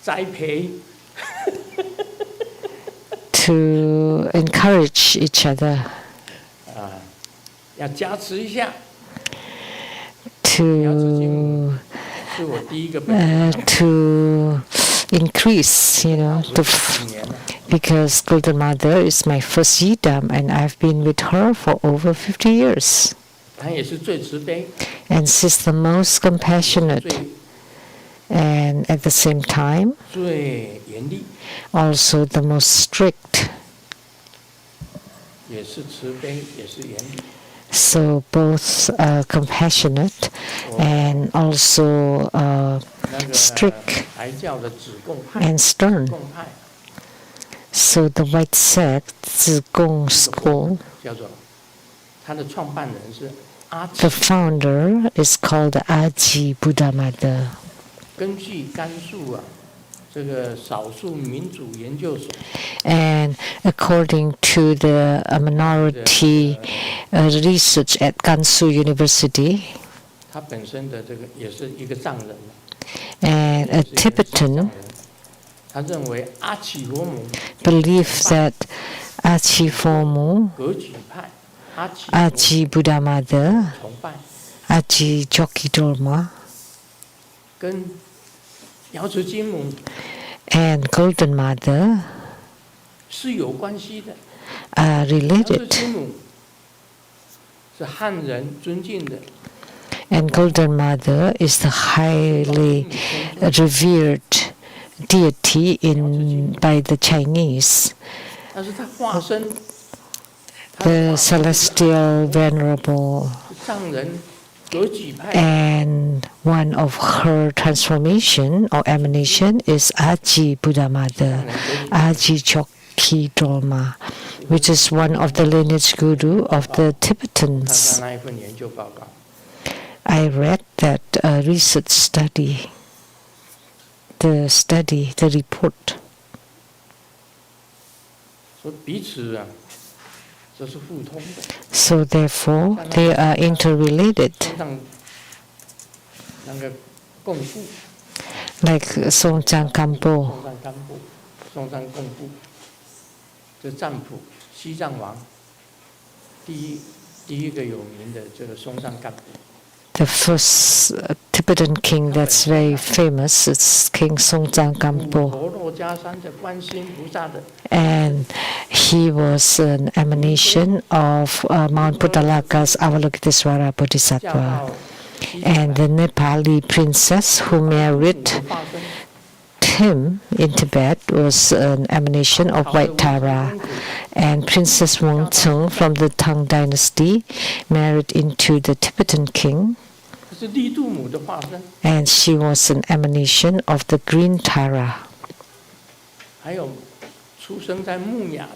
栽培。 to encourage each other, 要加持一下。 to 是我第一个本人， to increase, you know, 几年了， because Golden Mother is my first yidam, and I've been with her for over 50 years. 她也是最慈悲、 And she's the most compassionate, 最 and at the same time, 最严厉， also the most strict. 也是慈悲，也是严厉。 So both compassionate and also 那个 strict 抬教的子贡派， and stern. 贡派 So the White Sect Zigong School, 叫做它的创办人是阿 the 奇。 founder is called Aji Buddha Mother. 根据甘肃这个少数民主研究所 And according to the minority research at Gansu University, 它本身的这个也是一个藏人， and a Tibetan 他认为阿奇佛母 believe that Aji Fomu, 格举派，阿奇 Aji Buddha Mother, 崇拜 Aji Joki Dorma, 跟瑶池金母 and Golden Mother 是有关系的。 are 要是 related. 金母是汉人尊敬的， And Golden Mother is the highly revered deity by the Chinese. 但是他化身 The celestial venerable, 上人有几派， and one of her transformation or emanation is Aji Buddha Mother, Aji Chokki Dolma, which is one of the lineage guru of the 看 Tibetans. 他那一份研究报告， I read that research study, the report. 说彼此啊，这是互通的。 So therefore, they are interrelated, 身上那个共富， like Song Chang Kampo. 松山干部、松山共富，这占卜西藏王第一个有名的这个松山干部。 The first Tibetan king that's very famous is King Songtsan 普 Gampo, 陀罗迦山的观世音菩萨的 and he was an emanation of Mount Buddhalaka's Avalokitesvara 驾 Bodhisattva. 到西藏 And the Nepali princess who married 化身 him in Tibet was an emanation of White Tara. And Princess Wang Tsung from the Tang dynasty married into the Tibetan king, 是利度母的化身， and she was an emanation of the Green Tara. 还有出生在木雅，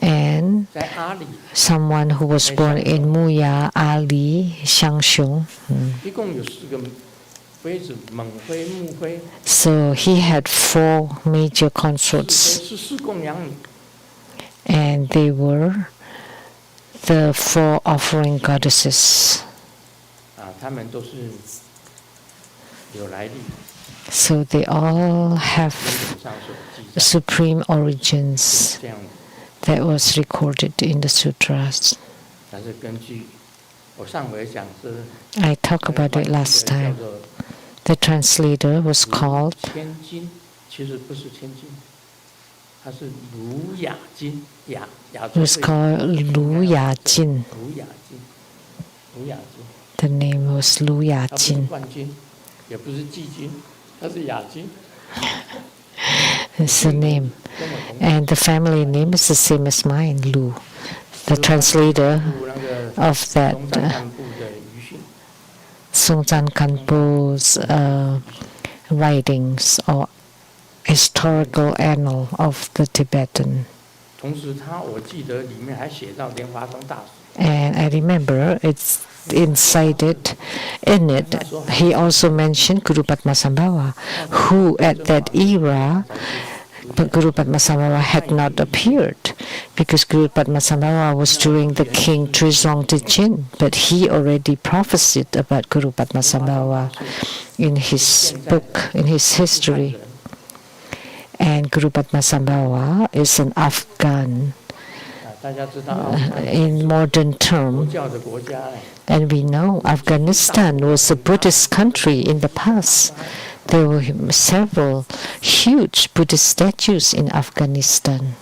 And 在阿里， someone who was born in Muya, Ali, Xiangxiong. 一共有4个妃子：猛妃、木妃、 So he had 4 major 四妃 consorts, 14供养女。 and they were the 4 offering goddesses. 啊，他们都是有来历， So they all have 历史上所记载 supreme origins 这样。 that was recorded in the sutras. 但是根据我上回讲是， I talked about it last 叫 time. 做 The translator was called 千金，其实不是千金，它是儒雅金，雅 was called Lu Ya Jin. 儒雅金，儒雅金， The name was Lu Ya 它不是 Jin. 冠军，也不是季军，它是雅金。 It's the name. 跟我同 And the family name is the same as mine, Lu. The translator 步那个 of that 中山干部的遗训， Songtsan Kanpo's writings or historical annal of the Tibetan. 同时我记得里面还写到莲华宗大师。 And I remember it's incited in it. He also mentioned Guru Padmasambhava, who at that era, but Guru Padmasambhava had not appeared, because Guru Padmasambhava was during the king Trizong Dijin, but he already prophesied about Guru Padmasambhava in his book, in his history. And Guru Padmasambhava is an Afghan 大家知道， in modern 佛 term. 教的国家， And we know Afghanistan was a Buddhist country in the past. There were several huge Buddhist statues in Afghanistan.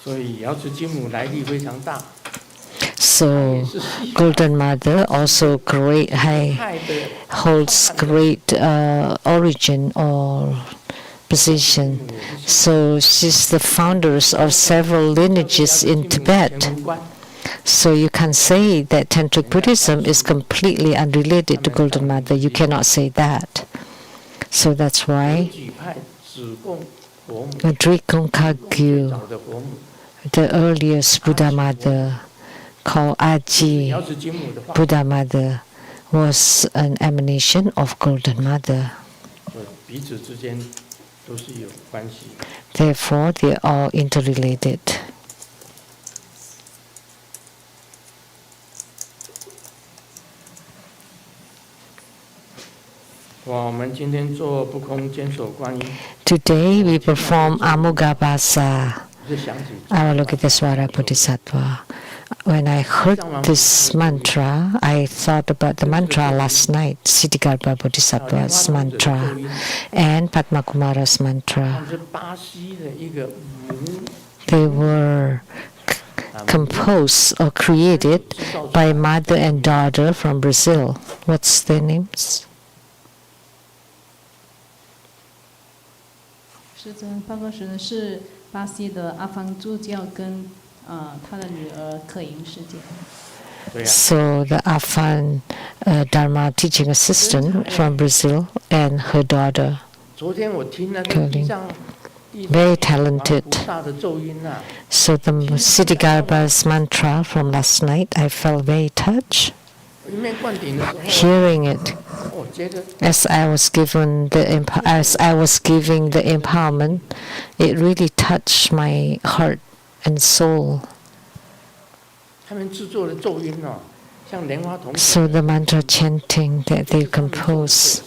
所以瑶池金母来历非常大。 So Golden Mother also holds great origin or position. So she's the founders of several lineages in Tibet. So you can say that Tantric Buddhism is completely unrelated to Golden Mother. You cannot say that. So that's why 举派只供佛母， Drikung 最 Kagyu, 早的佛母， the earliest Buddha Mother, called Aji 瑶池金母的话， Buddha Mother, was an emanation of Golden Mother. 彼此之间都是有关系。 Therefore, they are all interrelated. 我们今天做不空坚守观音， Today we perform Amoghapasa 是想起 Avalokitesvara Bodhisattva. When I heard this mantra, I thought about the mantra last night, Siddhikarma Bodhisattva's mantra and Padmakumara's 他 mantra. 们是巴西的一个母 They were composed or created by mother and daughter from Brazil. What's their names? 师尊报告师呢是巴西的阿方助教跟他的女儿可盈师姐。 So the Afan Dharma teaching assistant from Brazil and her daughter, 昨天我听那个地藏 very talented. 菩萨的咒音啊， So the Siddhikarma's mantra from last night, I felt very touched 一面灌顶的时候， hearing it. 我觉得 As I was giving the empowerment, it really touched my heart and soul. 他们制作的咒音哦，像莲花筒， So the mantra chanting that they compose,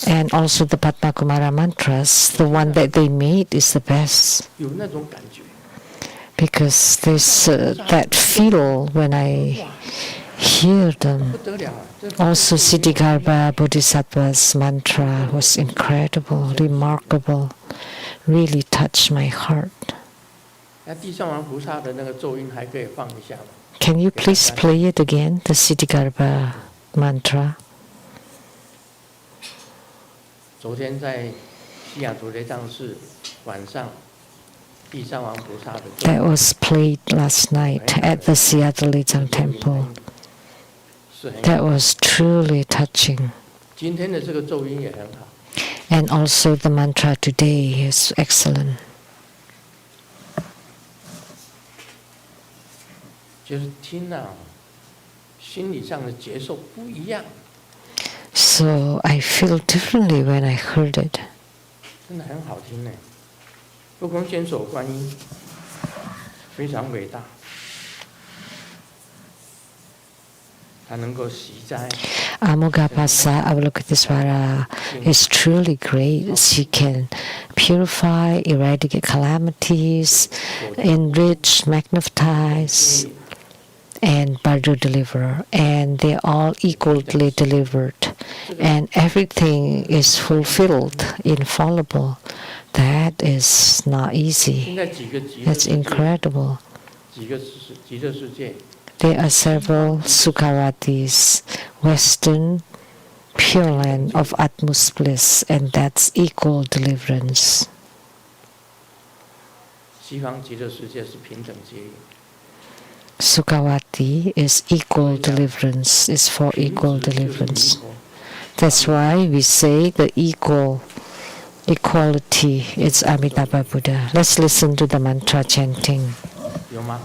and also the Padmakumara mantras, the one that they made is the best 有那种感觉。 because there's that feel when I hear them. 不得了啊！这 Also, Siddhikarma Bodhisattva's mantra was incredible, remarkable, really touched my heart. 那地藏王菩萨的那个咒音还可以放一下吗？ Can you please play it again, the Siddhikarma mantra? 昨天在西雅图雷藏寺晚上，地藏王菩萨的咒 That was played last night at the Seattle Lizang Temple. 是很 That was truly touching. 今天的这个咒音也很好。 And also the mantra today is excellent. 就是听啊，心理上的接受不一样， So I feel differently when I heard it. 真的很好听呢。不空坚守观音非常伟大，它能够息灾。 Amoghapasa Bodhisattva is truly great. She can purify, eradicate calamities, enrich, magnetize, and Bardo deliver. And they're all equally delivered. And everything is fulfilled, infallible. That is not 现 easy. 在几个极乐 That's 世界， incredible. 几个极乐世界， There are several Sukhavatis, Western Pure Land of utmost bliss, and that's equal deliverance. 西方极乐世界是平等接引， Sukhavati is equal deliverance, is for equal 平时就是 deliverance. 弥陀 That's why we say the equality is Amitabha Buddha. Let's listen to the mantra chanting. 有吗？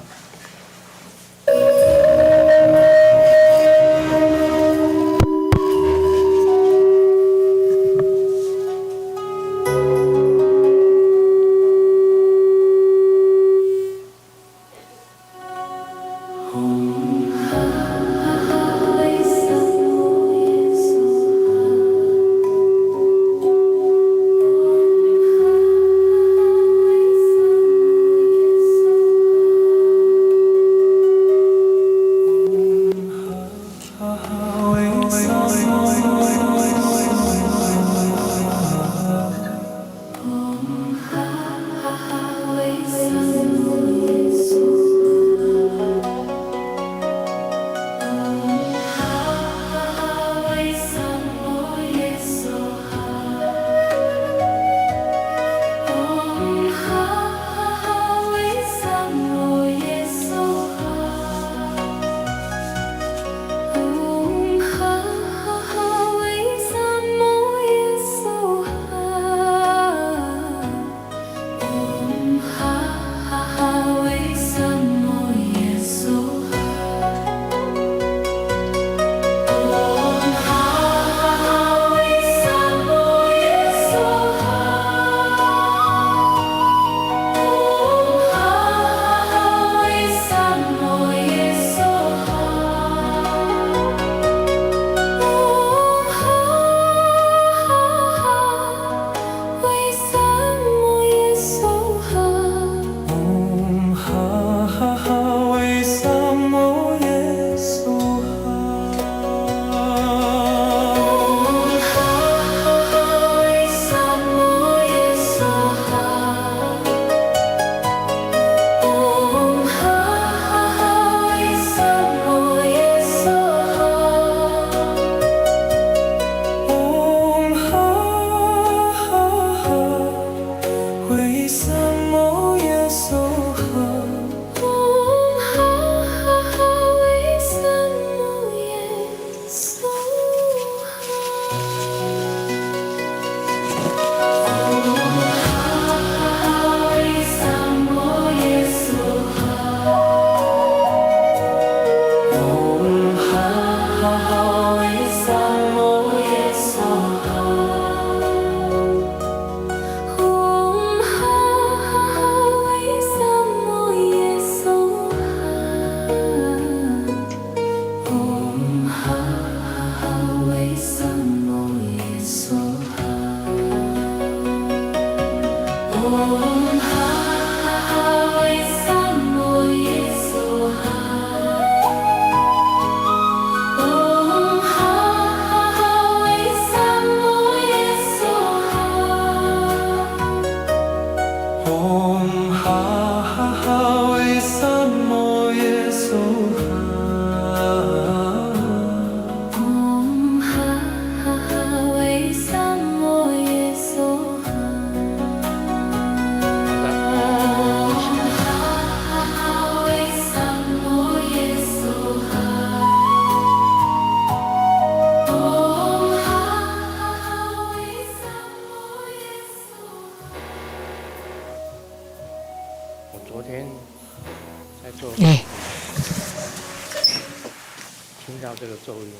听到这个咒音，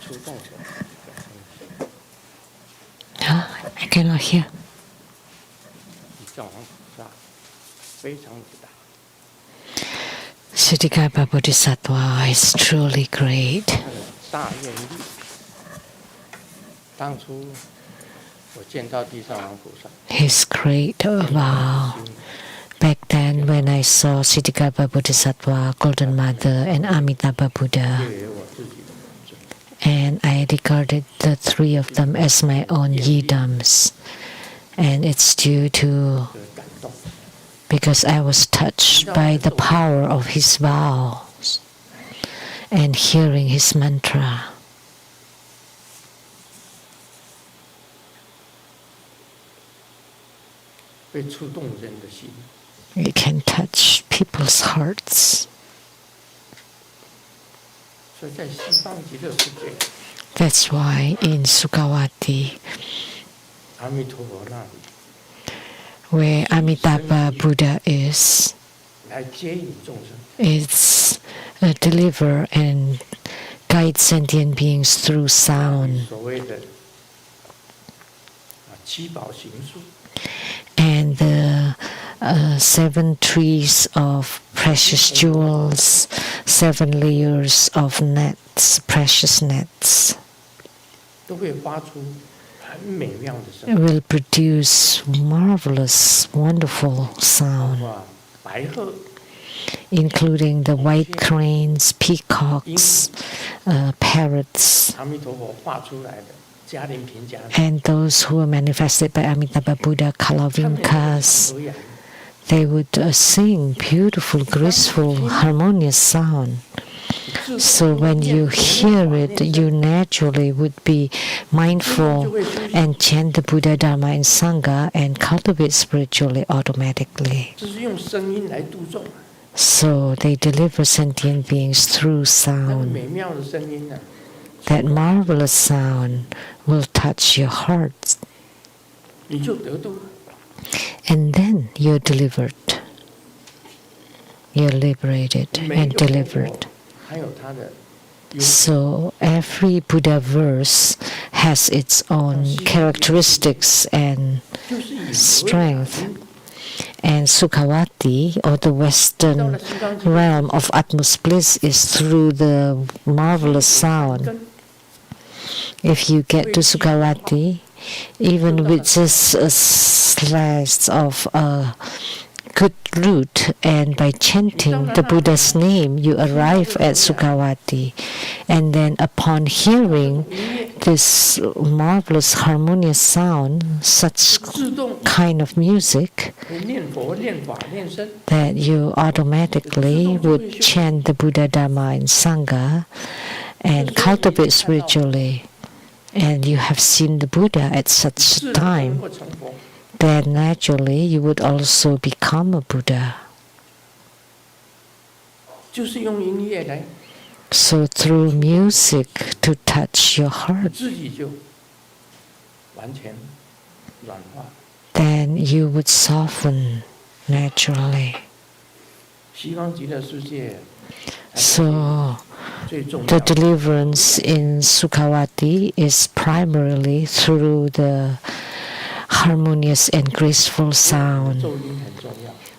触动着。I cannot hear. 藏王菩萨非常伟大。Surangama Bodhisattva is truly great. 他的大愿力，当初我见到地藏王菩萨。His great vow. Back then, when I saw Surangama Bodhisattva, Golden Mother, and Amitabha Buddha, and I regarded the three of them as my own yidams, and it's due to because I was touched by the power of his vows and hearing his mantra. It can touch people's hearts. That's why in Sukhavati, where Amitabha Buddha is, it's deliver and guide sentient beings through sound. And the 7 trees of precious jewels, 7 layers of nets, precious nets, will produce marvelous, wonderful sound, including the white cranes, peacocks, parrots, and those who were manifested by Amitabha Buddha, Kalavinkas. They would sing beautiful, graceful, harmonious sound. So when you hear it, you naturally would be mindful and chant the Buddha, Dharma, and Sangha and cultivate spiritually automatically. So they deliver sentient beings through sound. That marvelous sound will touch your heart. And then you're delivered. You're liberated and delivered. So every Buddha verse has its own characteristics and strength. And Sukhavati, or the Western realm of utmost bliss, is through the marvelous sound. If you get to Sukhavati, even with just a slice of a good root, and by chanting the Buddha's name, you arrive at Sukhavati. And then upon hearing this marvelous harmonious sound, such kind of music, that you automatically would chant the Buddha, Dharma, and Sangha and cultivate spiritually. And you have seen the Buddha at such time, then naturally you would also become a Buddha. So through music to touch your heart, then you would soften naturally. So the deliverance in Sukhavati is primarily through the harmonious and graceful sound.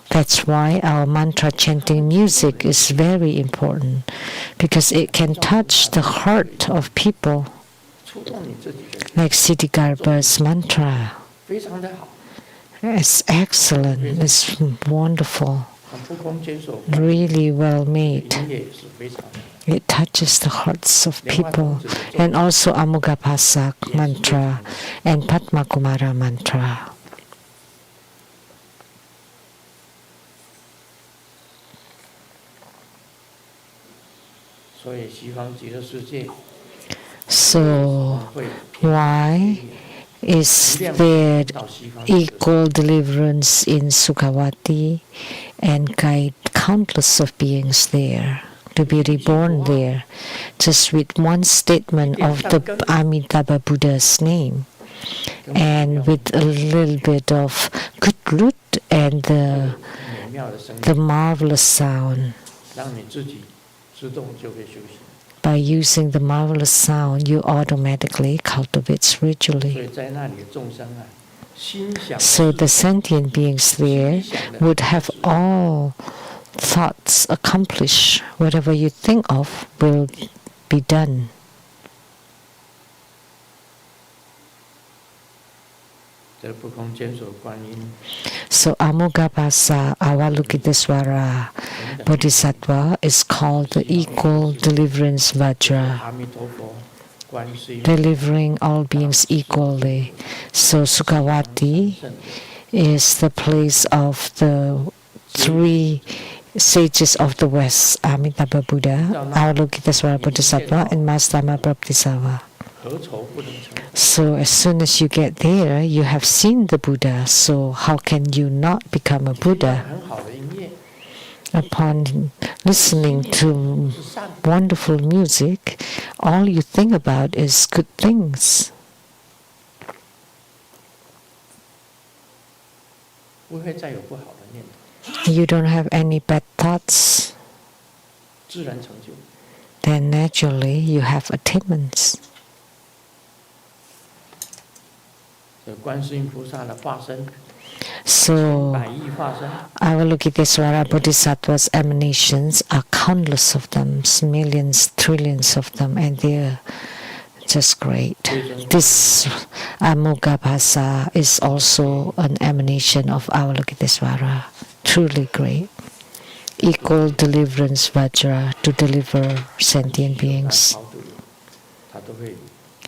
That's why our mantra chanting music is very important, because it can touch the heart of people. Like Siddhikarpa's mantra, 非常的好。 It's excellent. It's wonderful. 不空间所观 Really well 音 made. 乐是非常的。 It touches the hearts of people. And also Amoghapasa mantra and Padma Kumara mantra. 所以西方极乐世界 So 会 why is there equal deliverance in Sukhavati and guide countless of beings there to be reborn there just with one statement of the Amitabha Buddha's name and with a little bit of good root and 美妙的声 the 音， marvelous sound. 让你自己自动就会修行。 By using the marvelous sound, you automatically cultivate 所 spiritually. 以在那里的众生啊，心想 So the sentient beings there would have all thoughts accomplished. Whatever you think of will be done. 这不空间所观音 So Amoghapasa Avalokitesvara Bodhisattva is called the equal deliverance Vajra, 阿弥陀佛、观世音 delivering all beings equally. So Sukhavati 圣 is the place of the three sages of the West, Amitabha Buddha, Avalokitesvara Bodhisattva, and Mastama Prabhupada. 何愁不能成？ So as soon as you get there, you have seen the Buddha. So how can you not become a Buddha? 很好的音乐 Upon listening to 是善， wonderful music, all you think about is good things. 不会再有不好的念头， You don't have any bad thoughts, 自然成就。 then naturally you have attainments. 这观世音菩萨的化身， So 百亿化身， Avalokitesvara Bodhisattva's emanations are countless of them, millions, trillions of them, and they're just great. This Amoghapasa is also an emanation of Avalokitesvara, truly great. Equal deliverance Vajra to deliver sentient 他 beings. 超度，他都会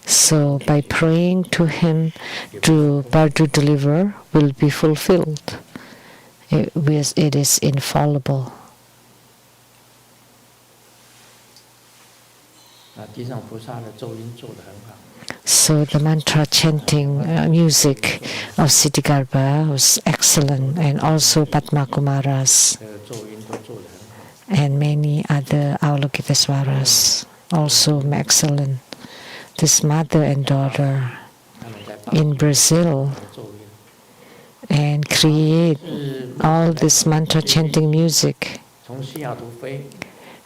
So by praying to him to deliver will be fulfilled. It is infallible. 啊，地上菩萨的咒音做得很好， So the mantra chanting music of Siddhigarbha was excellent, and also Padma Kumara's 这个咒音都做得很好。 and many other Avalokitesvaras also excellent. This mother and daughter 他们在 in Brazil 的咒音， and create 是 all this mantra chanting music. 从西雅图飞，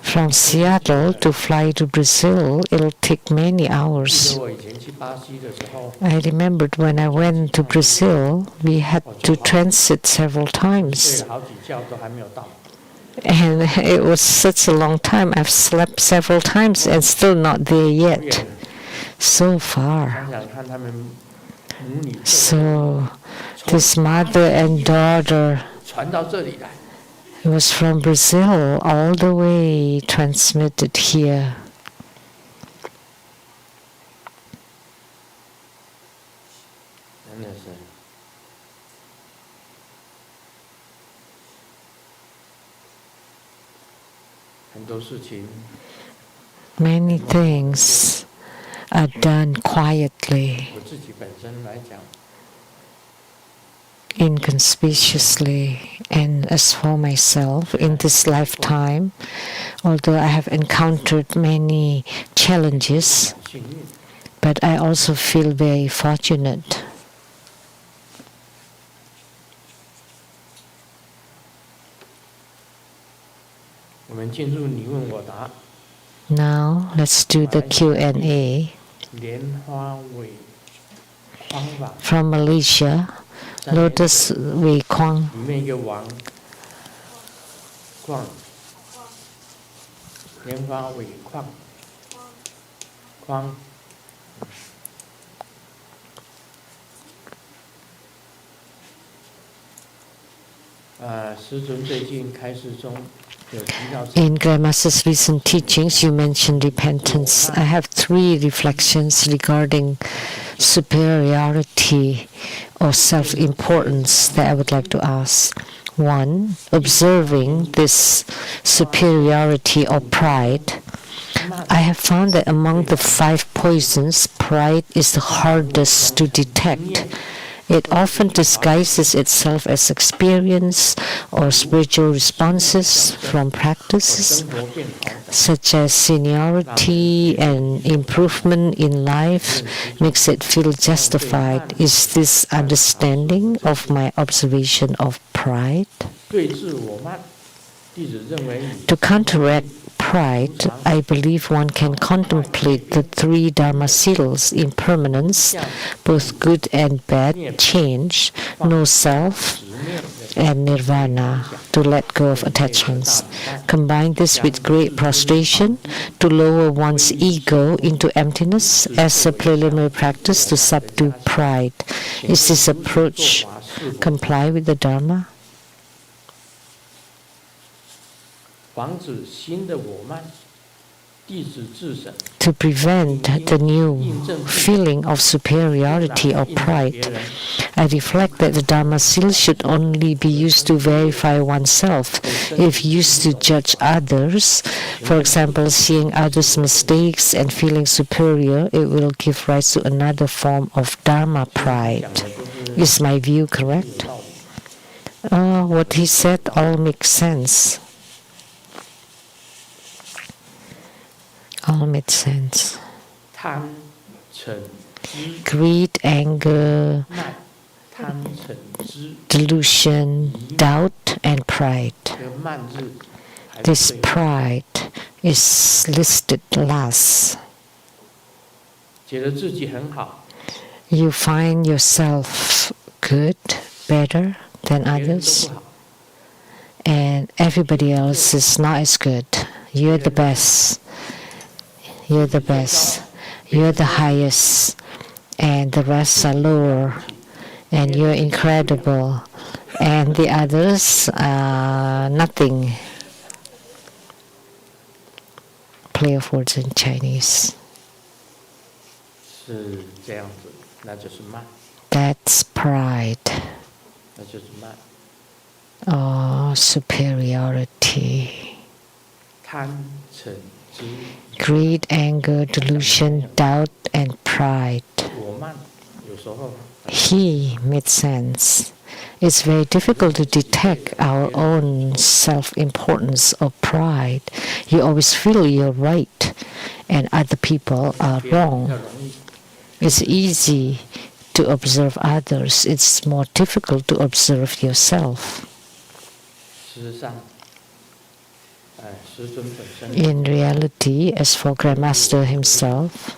From Seattle to fly to Brazil, it'll take many 记 hours. 得我以前去巴西的时候， I remembered when I went to Brazil, we had to transit several 睡 times. 了好几觉都还没有到。 And it was such a long time. I've slept several times and still not there 不 yet. 远， So far. 想想看他们母女咒 So this mother and daughter, 传到这里来， it was from Brazil all the way transmitted here. 真的是。很多事情 Many things are done quietly, 我自己本身来讲， inconspicuously, and as for myself in this lifetime, although I have encountered many challenges, 很幸运， but I also feel very fortunate. 我们进入你问我答， Now let's do the Q&A 莲花尾框吧， from Malaysia. 在莲 Lotus Wei Kwang. 里面一个王框，莲花尾框框， In Grandmaster's recent teachings, you mentioned repentance. I have 3 reflections regarding superiority or self-importance that I would like to ask. 1, observing this superiority or pride, I have found that among the 5 poisons, pride is the hardest to detect. It often disguises itself as experience or spiritual responses from practices, such as seniority and improvement in life makes it feel justified. Is this understanding of my observation of pride? To counteract pride, I believe one can contemplate the 3 Dharma seals: impermanence, both good and bad, change, no self, and nirvana, to let go of attachments. Combine this with great prostration to lower one's ego into emptiness as a preliminary practice to subdue pride. Is this approach comply with the Dharma? To prevent the new feeling of superiority or pride, I reflect that the Dharma seal should only be used to verify oneself. If used to judge others, for example, seeing others' mistakes and feeling superior, it will give rise to another form of Dharma pride. Is my view correct? What he said all makes sense. All made sense. Greed, anger, delusion, doubt, and pride. This pride is listed last. You find yourself good, better than others, and everybody else is not as good. You're the best. You're the best. You're the highest, and the rest are lower, and you're incredible, and the others are nothing. Play of words in Chinese. That's pride. Or superiority. Greed, anger, delusion, doubt, and pride. He made sense. It's very difficult to detect our own self-importance or pride. You always feel you're right and other people are wrong. It's easy to observe others. It's more difficult to observe yourself. In reality, as for Grandmaster himself,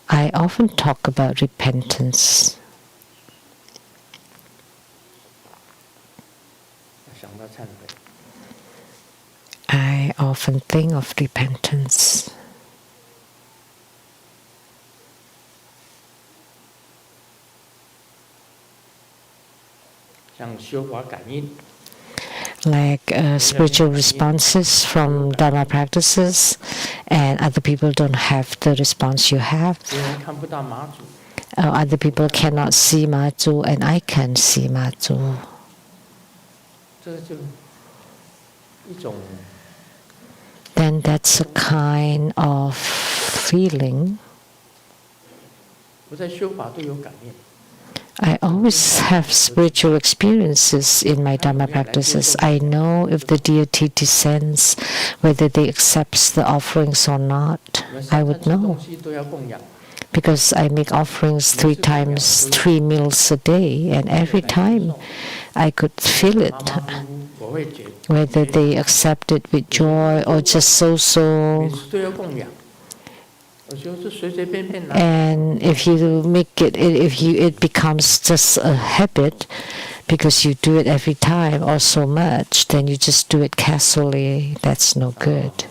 I often talk about repentance. I often think of repentance. Like spiritual responses from Dharma practices, and other people don't have the response you have. Other people cannot see Mazu, and I can see Mazu. Then that's a kind of feeling. I always have spiritual experiences in my Dharma practices. I know if the deity descends, whether they accept the offerings or not. I would know. Because I make offerings 3 times, 3 meals a day, and every time I could feel it. Whether they accept it with joy or just so-so. And if you make it, it becomes just a habit because you do it every time or so much, then you just do it casually. That's no good.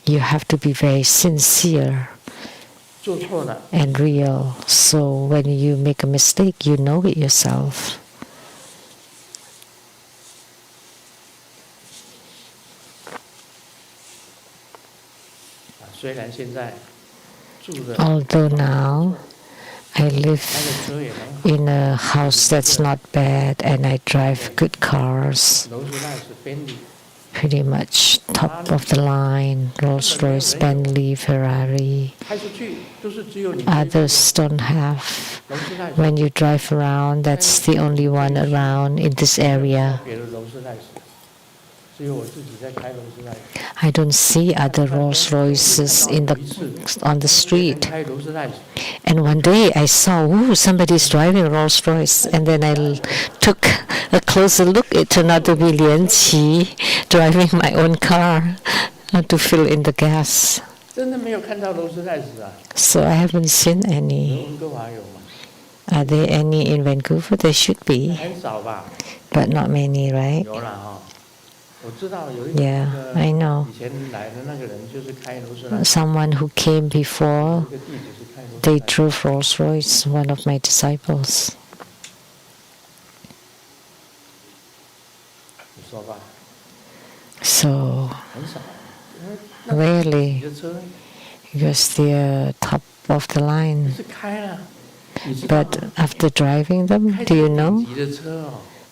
You have to be very sincere and real. So when you make a mistake, you know it yourself. Although now I live in a house that's not bad and I drive good cars, pretty much top of the line, Rolls-Royce, Bentley, Ferrari. Others don't have. When you drive around, that's the only one around in this area. I don't see other Rolls-Royces on the street. And one day I saw, ooh, somebody's driving a Rolls-Royce. And then I took a closer look. It turned out to be Lian Qi driving my own car to fill in the gas. So I haven't seen any. Are there any in Vancouver? There should be. But not many, right? Yeah, I know. Someone who came before, they drove Rolls-Royce, one of my disciples. So, rarely, because they're top of the line. But after driving them, do you know?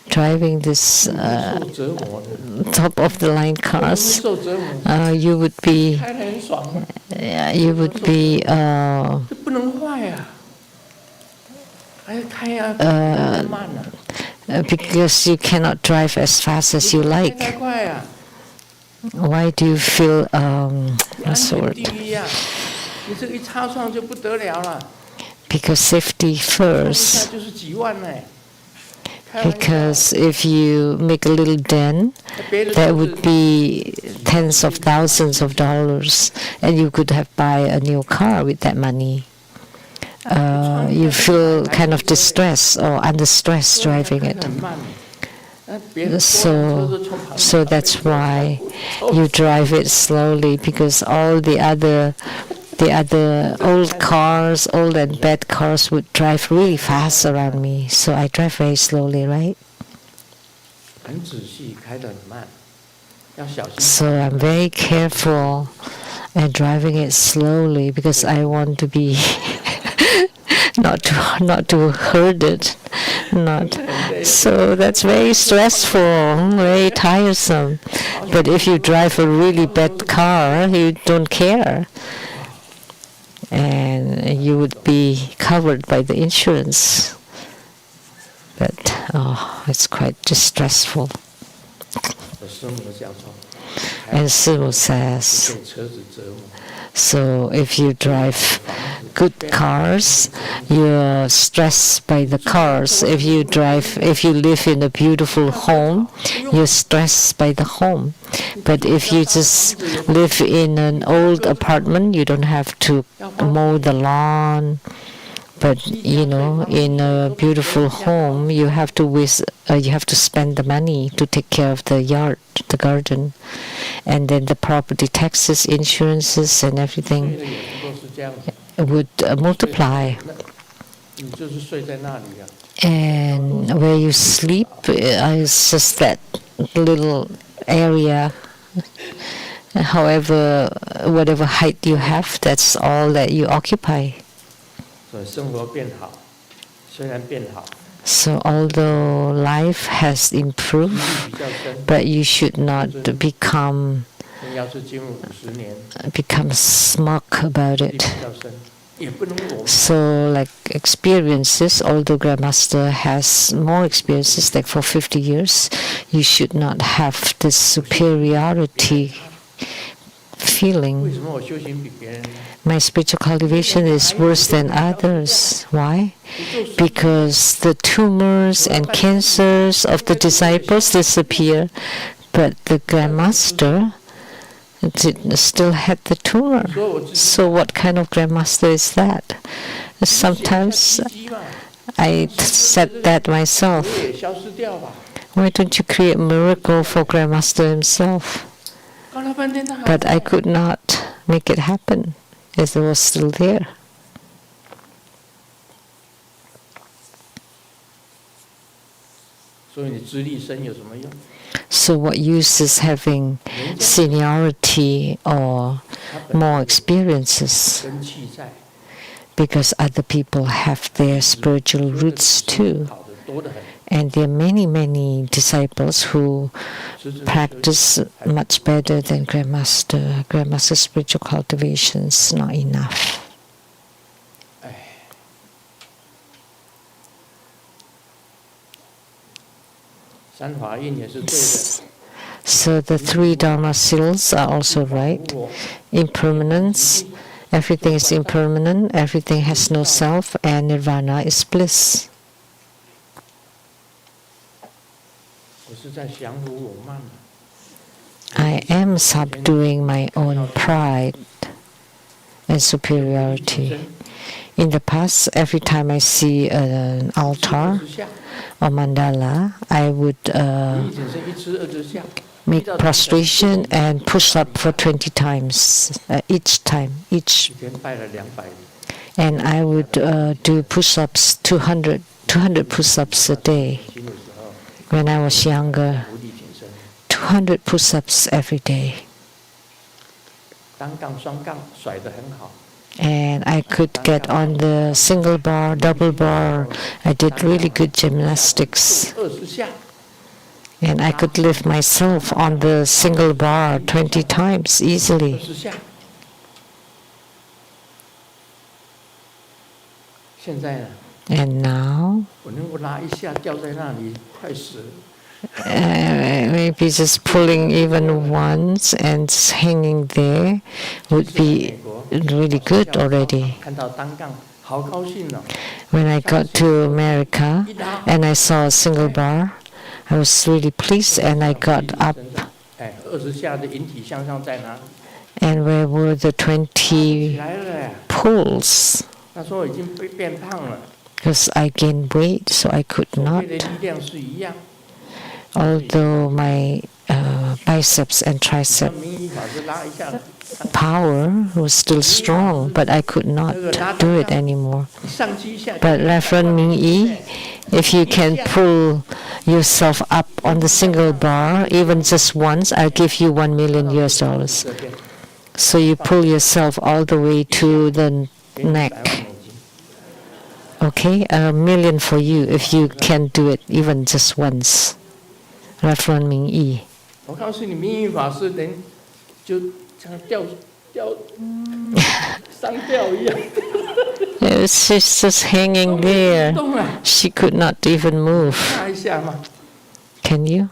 Driving this top of the line cars, you would be because you cannot drive as fast as you like. Why do you feel because safety first. Because if you make a little dent, that would be tens of thousands of dollars, and you could have buy a new car with that money. You feel kind of distressed or under stress driving it. So that's why you drive it slowly, because all the other old cars, old and bad cars would drive really fast around me. So I drive very slowly, right? So I'm very careful and driving it slowly because I want to be not to hurt it. So that's very stressful, very tiresome. But if you drive a really bad car, you don't care. And you would be covered by the insurance. But it's quite distressful. And Simu says, so if you drive good cars, you're stressed by the cars. If you live in a beautiful home, you're stressed by the home. But if you just live in an old apartment, you don't have to mow the lawn. But in a beautiful home, you have to spend the money to take care of the yard, the garden, and then the property taxes, insurances, and everything would multiply. And where you sleep is just that little area. However, whatever height you have, that's all that you occupy. So although life has improved, but you should not become smug about it. So like experiences, although Grandmaster has more experiences, like for 50 years, you should not have this superiority feeling. My spiritual cultivation is worse than others. Why? Because the tumors and cancers of the disciples disappear, but the Grandmaster still had the tumor. So what kind of Grandmaster is that? Sometimes I said that myself. Why don't you create a miracle for Grandmaster himself? But I could not make it happen, as it was still there. 所以你资历深有什么用？ So what use is having seniority or more experiences? 根气在， Because other people have their spiritual roots too. 好的多得很。 And there are many, many disciples who practice much better than Grandmaster. Grandmaster's spiritual cultivation is not enough. 哎，三法印也是对的。 So the three Dharma seals are also right. Impermanence, everything is impermanent, everything has no self, and nirvana is bliss. 我是在降服我慢。 I am subduing my own pride and superiority. In the past, every time I see an altar or mandala, I would 你以前是一次20下。 make prostration and push up for 20 times each time, each. 以前拜了200。 And I would do push-ups, 200 push-ups a day. 年轻的时候， When I was younger, 无力挺身， 200 push-ups every day. 单杠、双杠甩得很好。 And I could get on the single bar, double bar. I did really good gymnastics. 20下， And I could lift myself on the single bar 20 times easily. 20下。现在呢， And now, 我能够拉一下掉在那里，快死了。 maybe just pulling even once and just hanging there would be really good already. 看到单杠，好高兴哦！ When I got to America and I saw a single bar, I was really pleased and I got up. 哎，20下的引体向上在哪里？ And where were the 起 20来了呀！ pulls? 那时候已经变胖了， Because I gained weight, so I could 手 not. 背的力量是一样。 Although my biceps and 那 tricep 名医法是拉一下， power was still strong, but I could not do it anymore. 你上去一下。 But Reverend Ming Yi, if you can pull yourself up on the single bar, even just once, I'll give you $1 million US. 这边 So you pull yourself all the way to the 给你100万 neck. 美金。 Okay, $1 million for you if you can do it even just once. Reverend Ming Yi. 我告诉你，名医法师人就像上吊一样， She's just hanging there. 动了， She could not even move. 拉一下嘛， Can you?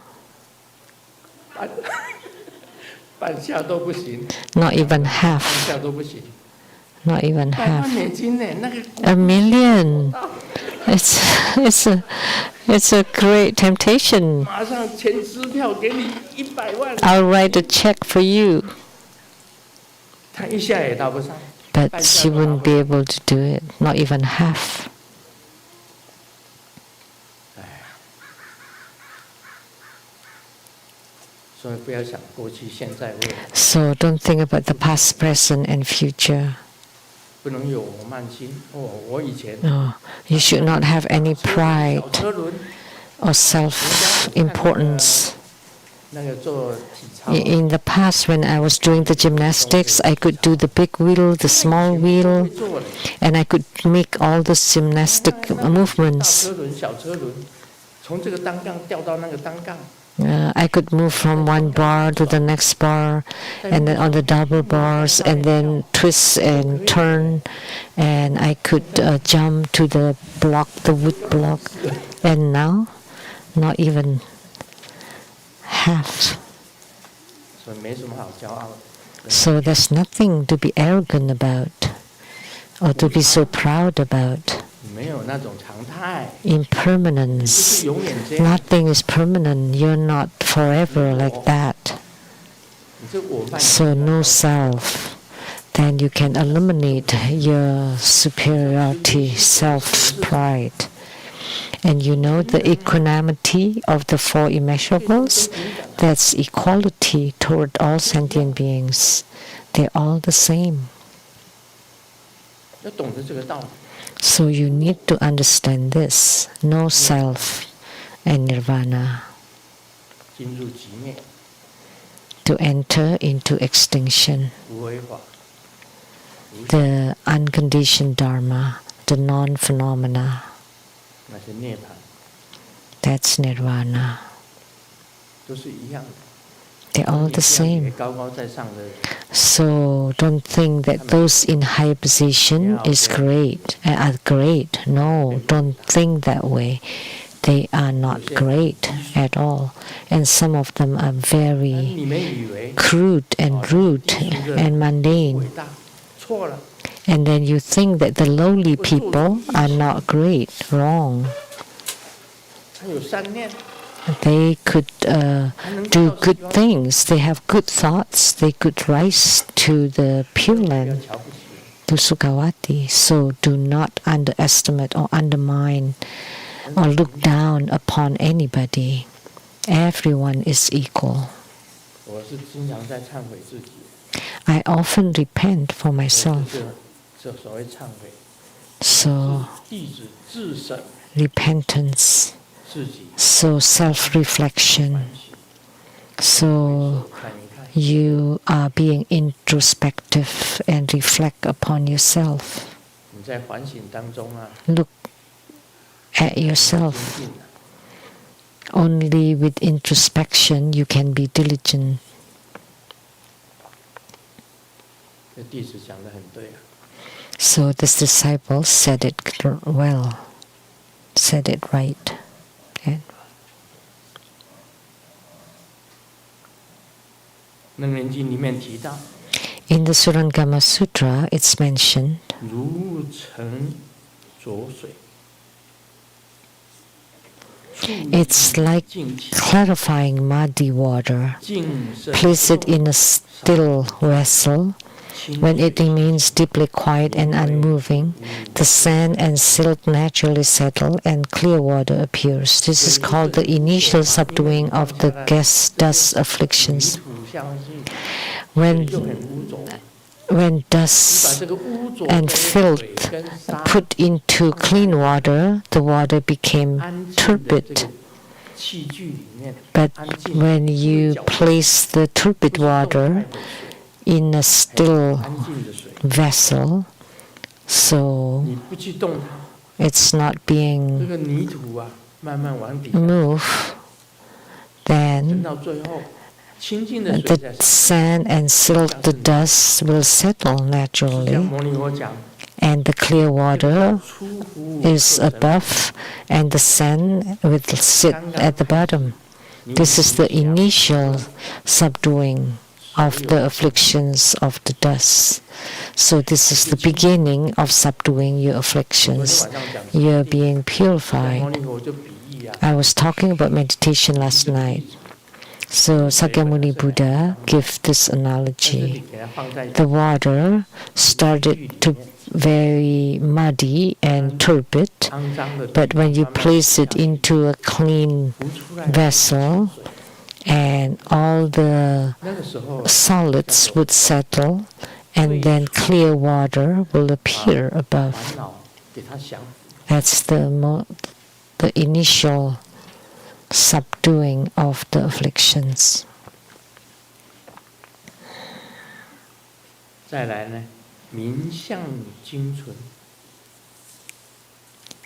半下都不行， Not even 半 half. 下都不行。 Not even 100万 half. 美金呢，那个 $1 million. It's a great temptation. 马上签支票给你100万， I'll write a check for you. 他一下也到不上。 But she wouldn't be able to do it. Not even half. 所以不要想过去、现在、未来， So don't think about the past, present, and future. 不能有我慢心。哦，我以前 No, you should not have any 小 pride 车轮， or self-importance. 那个做体操， In the past, when I was doing the gymnastics, I could do the big wheel, the small wheel, 会做的。 and I could make all the gymnastic 大 movements. 车轮、小车轮，从这个单杠掉到那个单杠， I could move from one bar to the next bar, and then on the double bars, and then twist and turn, and I could jump to the block, the wood block. And now, not even half. 所以没什么好骄傲的。 So there's nothing to be arrogant about, or to be so proud about. 没有那种常态， Impermanence. 是永远这样。 Nothing is permanent. You're not forever like that. 你这我慢， So no self. Then you can eliminate your superiority, self-pride. And you know the equanimity of the four immeasurables? That's equality toward all sentient beings. They're all the same. 要懂得这个道理。 So you need to understand this. No self and nirvana, 进入寂灭， to enter into extinction, 无为法，无 the unconditioned dharma, the non-phenomena, 那些涅槃 that's nirvana. 都是一样的。 They're all the 你不要以为 same. 高高在上的 So don't think that those in high position is great, are great. No, don't think that way. They are not great at all. And some of them are 但 very 你们以为 crude and rude and 伟 mundane. 大，错了。 And then you think that the lowly people are not great. Wrong. 他有善念， They could do good things. They have good thoughts. They could rise to the Pure 不要 Land, 瞧不起。 to Sukhavati. So do not underestimate or undermine or look down upon anybody. Everyone is equal. 我是经常在忏悔自己， I often repent for 我 myself. 这所谓忏悔， So 弟子自省 repentance, 自己， so self-reflection. 反省， So 看一看， you are being introspective and reflect upon yourself. 你在反省当中啊， Look at 精 yourself. 进啊， Only with introspection you can be diligent. 这弟子讲得很对啊。 So this disciple said it well, said it right. And 楞严经里面提到， in the Surangama Sutra, it's mentioned, 如澄浊水， it's like 净气， clarifying muddy water. 净身 Place it in a still vessel. 清 When it 水 remains deeply quiet and unmoving, the sand and silt naturally settle and clear water appears. This is called the initial subduing of the dust 泥 afflictions. 土下去， When 就很污浊。 when 把 dust 这个污浊 and 的 filth 水跟沙 put into clean water, the water became 安静的这 turbid. 个器具里面， But 安静 when you place the turbid water in a still 安静的水， vessel, so 你不去动它， it's not 这 being 个泥土啊，慢慢往底下， moved, 等 then 到最后，清净的水 the 在， sand and silt, the dust will settle 像 naturally, 摩尼佛讲， and the clear water 出乎 is above, and the sand will sit at the bottom. This is the initial subduing of the afflictions of the dust. So this is the beginning of subduing your 昨天 afflictions. 晚上讲， You are being 摩 purified. 尼佛就比喻啊， I was talking about meditation last night. So Sakyamuni Buddha gave this 在这 analogy. 里给它放在 The water started to very muddy and turbid, 肮脏的地 but 方 when you 慢慢 place 下 it 去 into a clean 浮出来的 vessel, 水 and all the 那个时候 solids would settle, and then clear water will appear above. 烦恼给它降服， That's the initial subduing of the afflictions. 再来呢，名相精纯，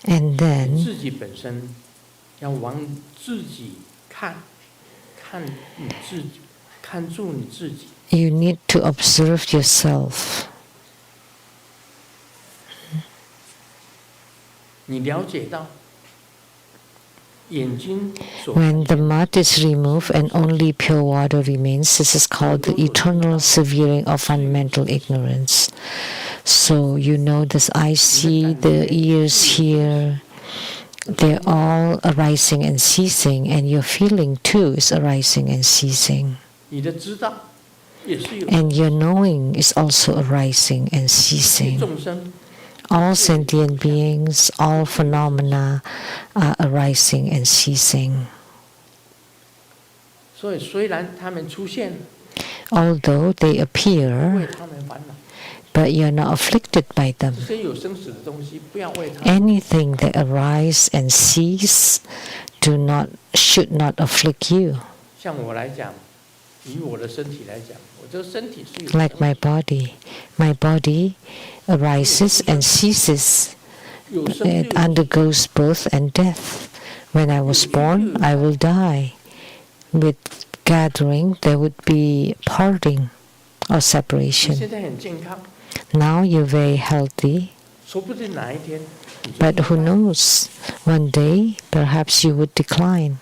And then 自己本身要往自己看，看你自己，看住你自己， you need to observe yourself. 你了解到眼睛所 When the mud is removed and only pure water remains, this is called the eternal severing of fundamental ignorance. So you know this I see, the ears hear, they're all arising and ceasing, and your feeling too is arising and ceasing. 你的知道也是有 And your knowing is also arising and 一切 ceasing. 众生 All sentient beings, all phenomena are arising and ceasing. 所以虽然他们出现， Although they 为 appear, 他们烦恼， but you're not afflicted by them. 这些有生死的东西，不要为他， Anything that arise and cease, should not afflict you. 像我来讲，以我的身体来讲，我这个身体是有 Like my body arises and ceases. 有生 It 就有 undergoes birth and death. When I was born, I will die. With gathering, there would be parting or 你 separation. 现在很健康， Now you're very healthy, 说不定哪一天你就 but who knows? One day, perhaps you would decline.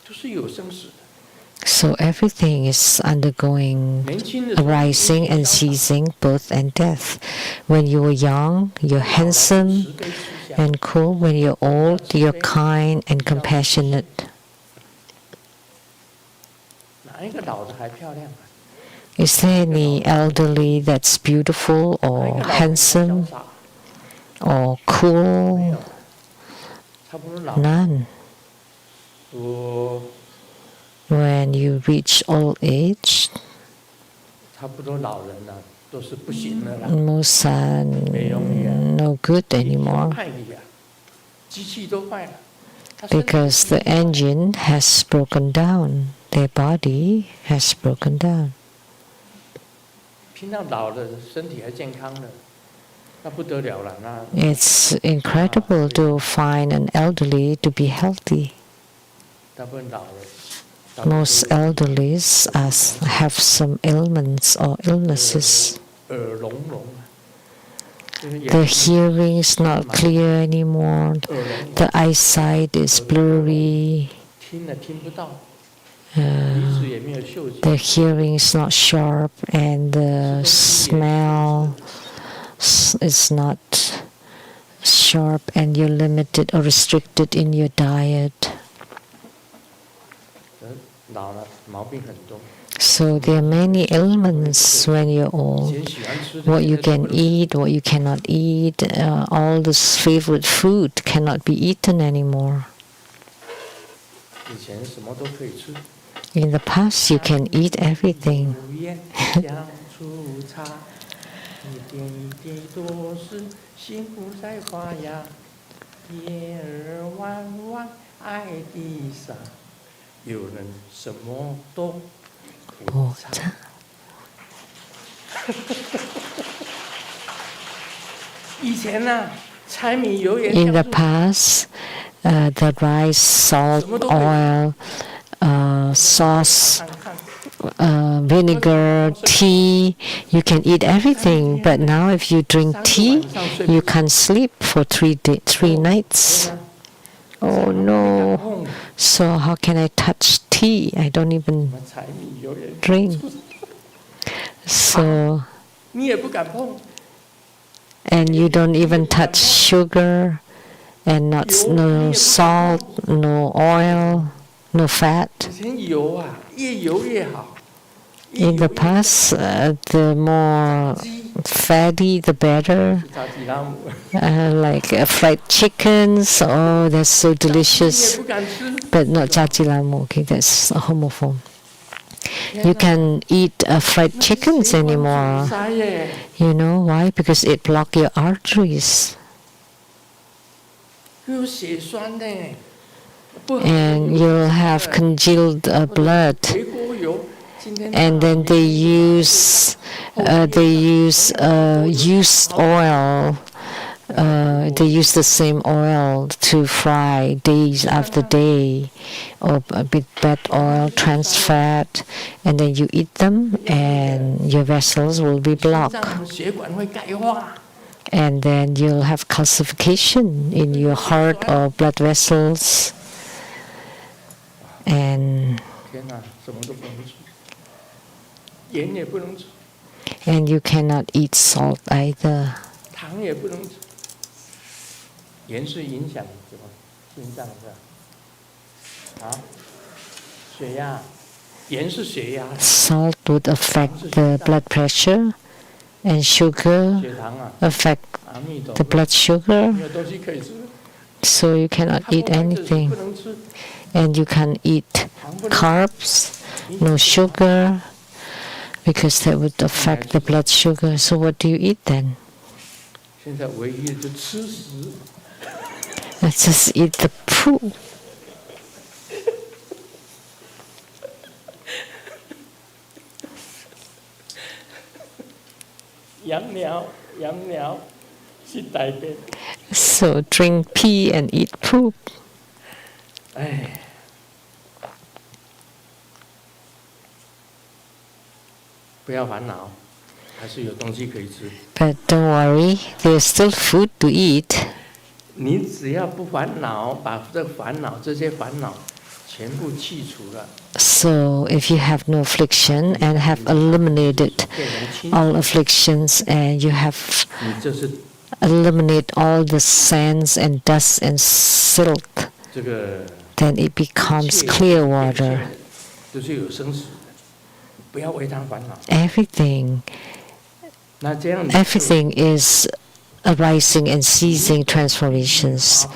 就是有生死的。 So everything is undergoing 年轻的时候 arising and ceasing, birth and death. When you were young, you're 慈 handsome 悲慈祥， and cool. When you're old, you're kind and compassionate. 哪一个老的还漂亮啊？ Is there any elderly that's beautiful 哪一 or 个老的还潇 handsome 洒？ or 没 cool? 有，差不多老。 None. 我 When you reach old age, 差不多老人了，都是不行了啦。 most are no good 机 anymore 坏了呀，机器都坏了。他身体 because the engine has broken down. Their body has broken down. 听到老的身体还健康的，那不得了了。那 It's incredible to find an elderly to be healthy. 大部分老了，大部分 Most elderlies have some ailments or illnesses. 耳聋聋啊，就是眼 The 睛 hearing is not clear anymore. 耳聋， The eyesight is blurry. 听了听不到，鼻子也没有嗅觉， The hearing is not sharp, and the smell is not sharp, and you're limited or restricted in your diet. 老了毛病很多。 So there are many ailments when you're 以 old. 前喜欢吃的 What you 现在都 can 不能 eat, what you cannot eat, all this favorite food cannot be eaten anymore. 以前什么都可以吃。 In the past, you can eat everything. 无言相处茶，一点一滴都是幸福在发芽，叶儿弯弯爱的傻，有人什么都可以尝。以前呢，柴米油盐 In the 酱醋 past, the rice, salt, oil, sauce, 看看， vinegar, tea, you can eat everything. But now if you drink tea, you can't sleep for 3 nights. Oh no. So how can I touch tea? I don't even 柴米油盐 drink. So, 你也不敢碰。 and you don't even touch sugar and no salt, no oil, no fat. 以前油啊，越油越好。 In the past, the more fatty, the better. 炸鸡拉姆， Like fried chickens, oh, that's so 你 delicious. 也不敢吃。 But not jajilamu, okay, that's a homophone. You can eat fried chickens anymore. 塞耶， You know why? Because it blocks your arteries. 有血栓呢，不好的 And 油 you'll have congealed blood. 回锅油，今天 And then they use used oil. They use the same oil to fry days after day, or with bad oil, trans fat, and then you eat them, and your vessels will be 心 blocked, 脏血管会钙化， and then you'll have calcification in your heart or blood vessels, and 天哪，什么都不能吃，盐也不能吃， you cannot eat salt either. 糖也不能吃。盐是影响什么？心脏是吧？啊，血压，盐是血压， Salt would affect the blood pressure, and sugar 血糖啊， affect 阿弥陀 the 佛， blood sugar, 没有东西可以吃。 so you cannot 他不 eat 买这些 anything. 不能吃， And you can't eat 糖不能吃。 carbs, no sugar, because that would affect the blood sugar. So what do you eat then? 现在唯一的就吃食， Let's just eat the poo. 养鸟是大便。 So drink pee and eat poop. 哎，不要烦恼，还是有东西可以吃。 But don't worry, there's still food to eat. 你只要不烦恼，把这些烦恼全部去除了， So if you have no affliction and have eliminated 变成清 all afflictions and you have 你就是 eliminate all the sands and dust and silt, 这个 then it becomes clear water. 就是有生死的，不要为他烦恼。 Everything 那这样 Everything is arising and ceasing transformations.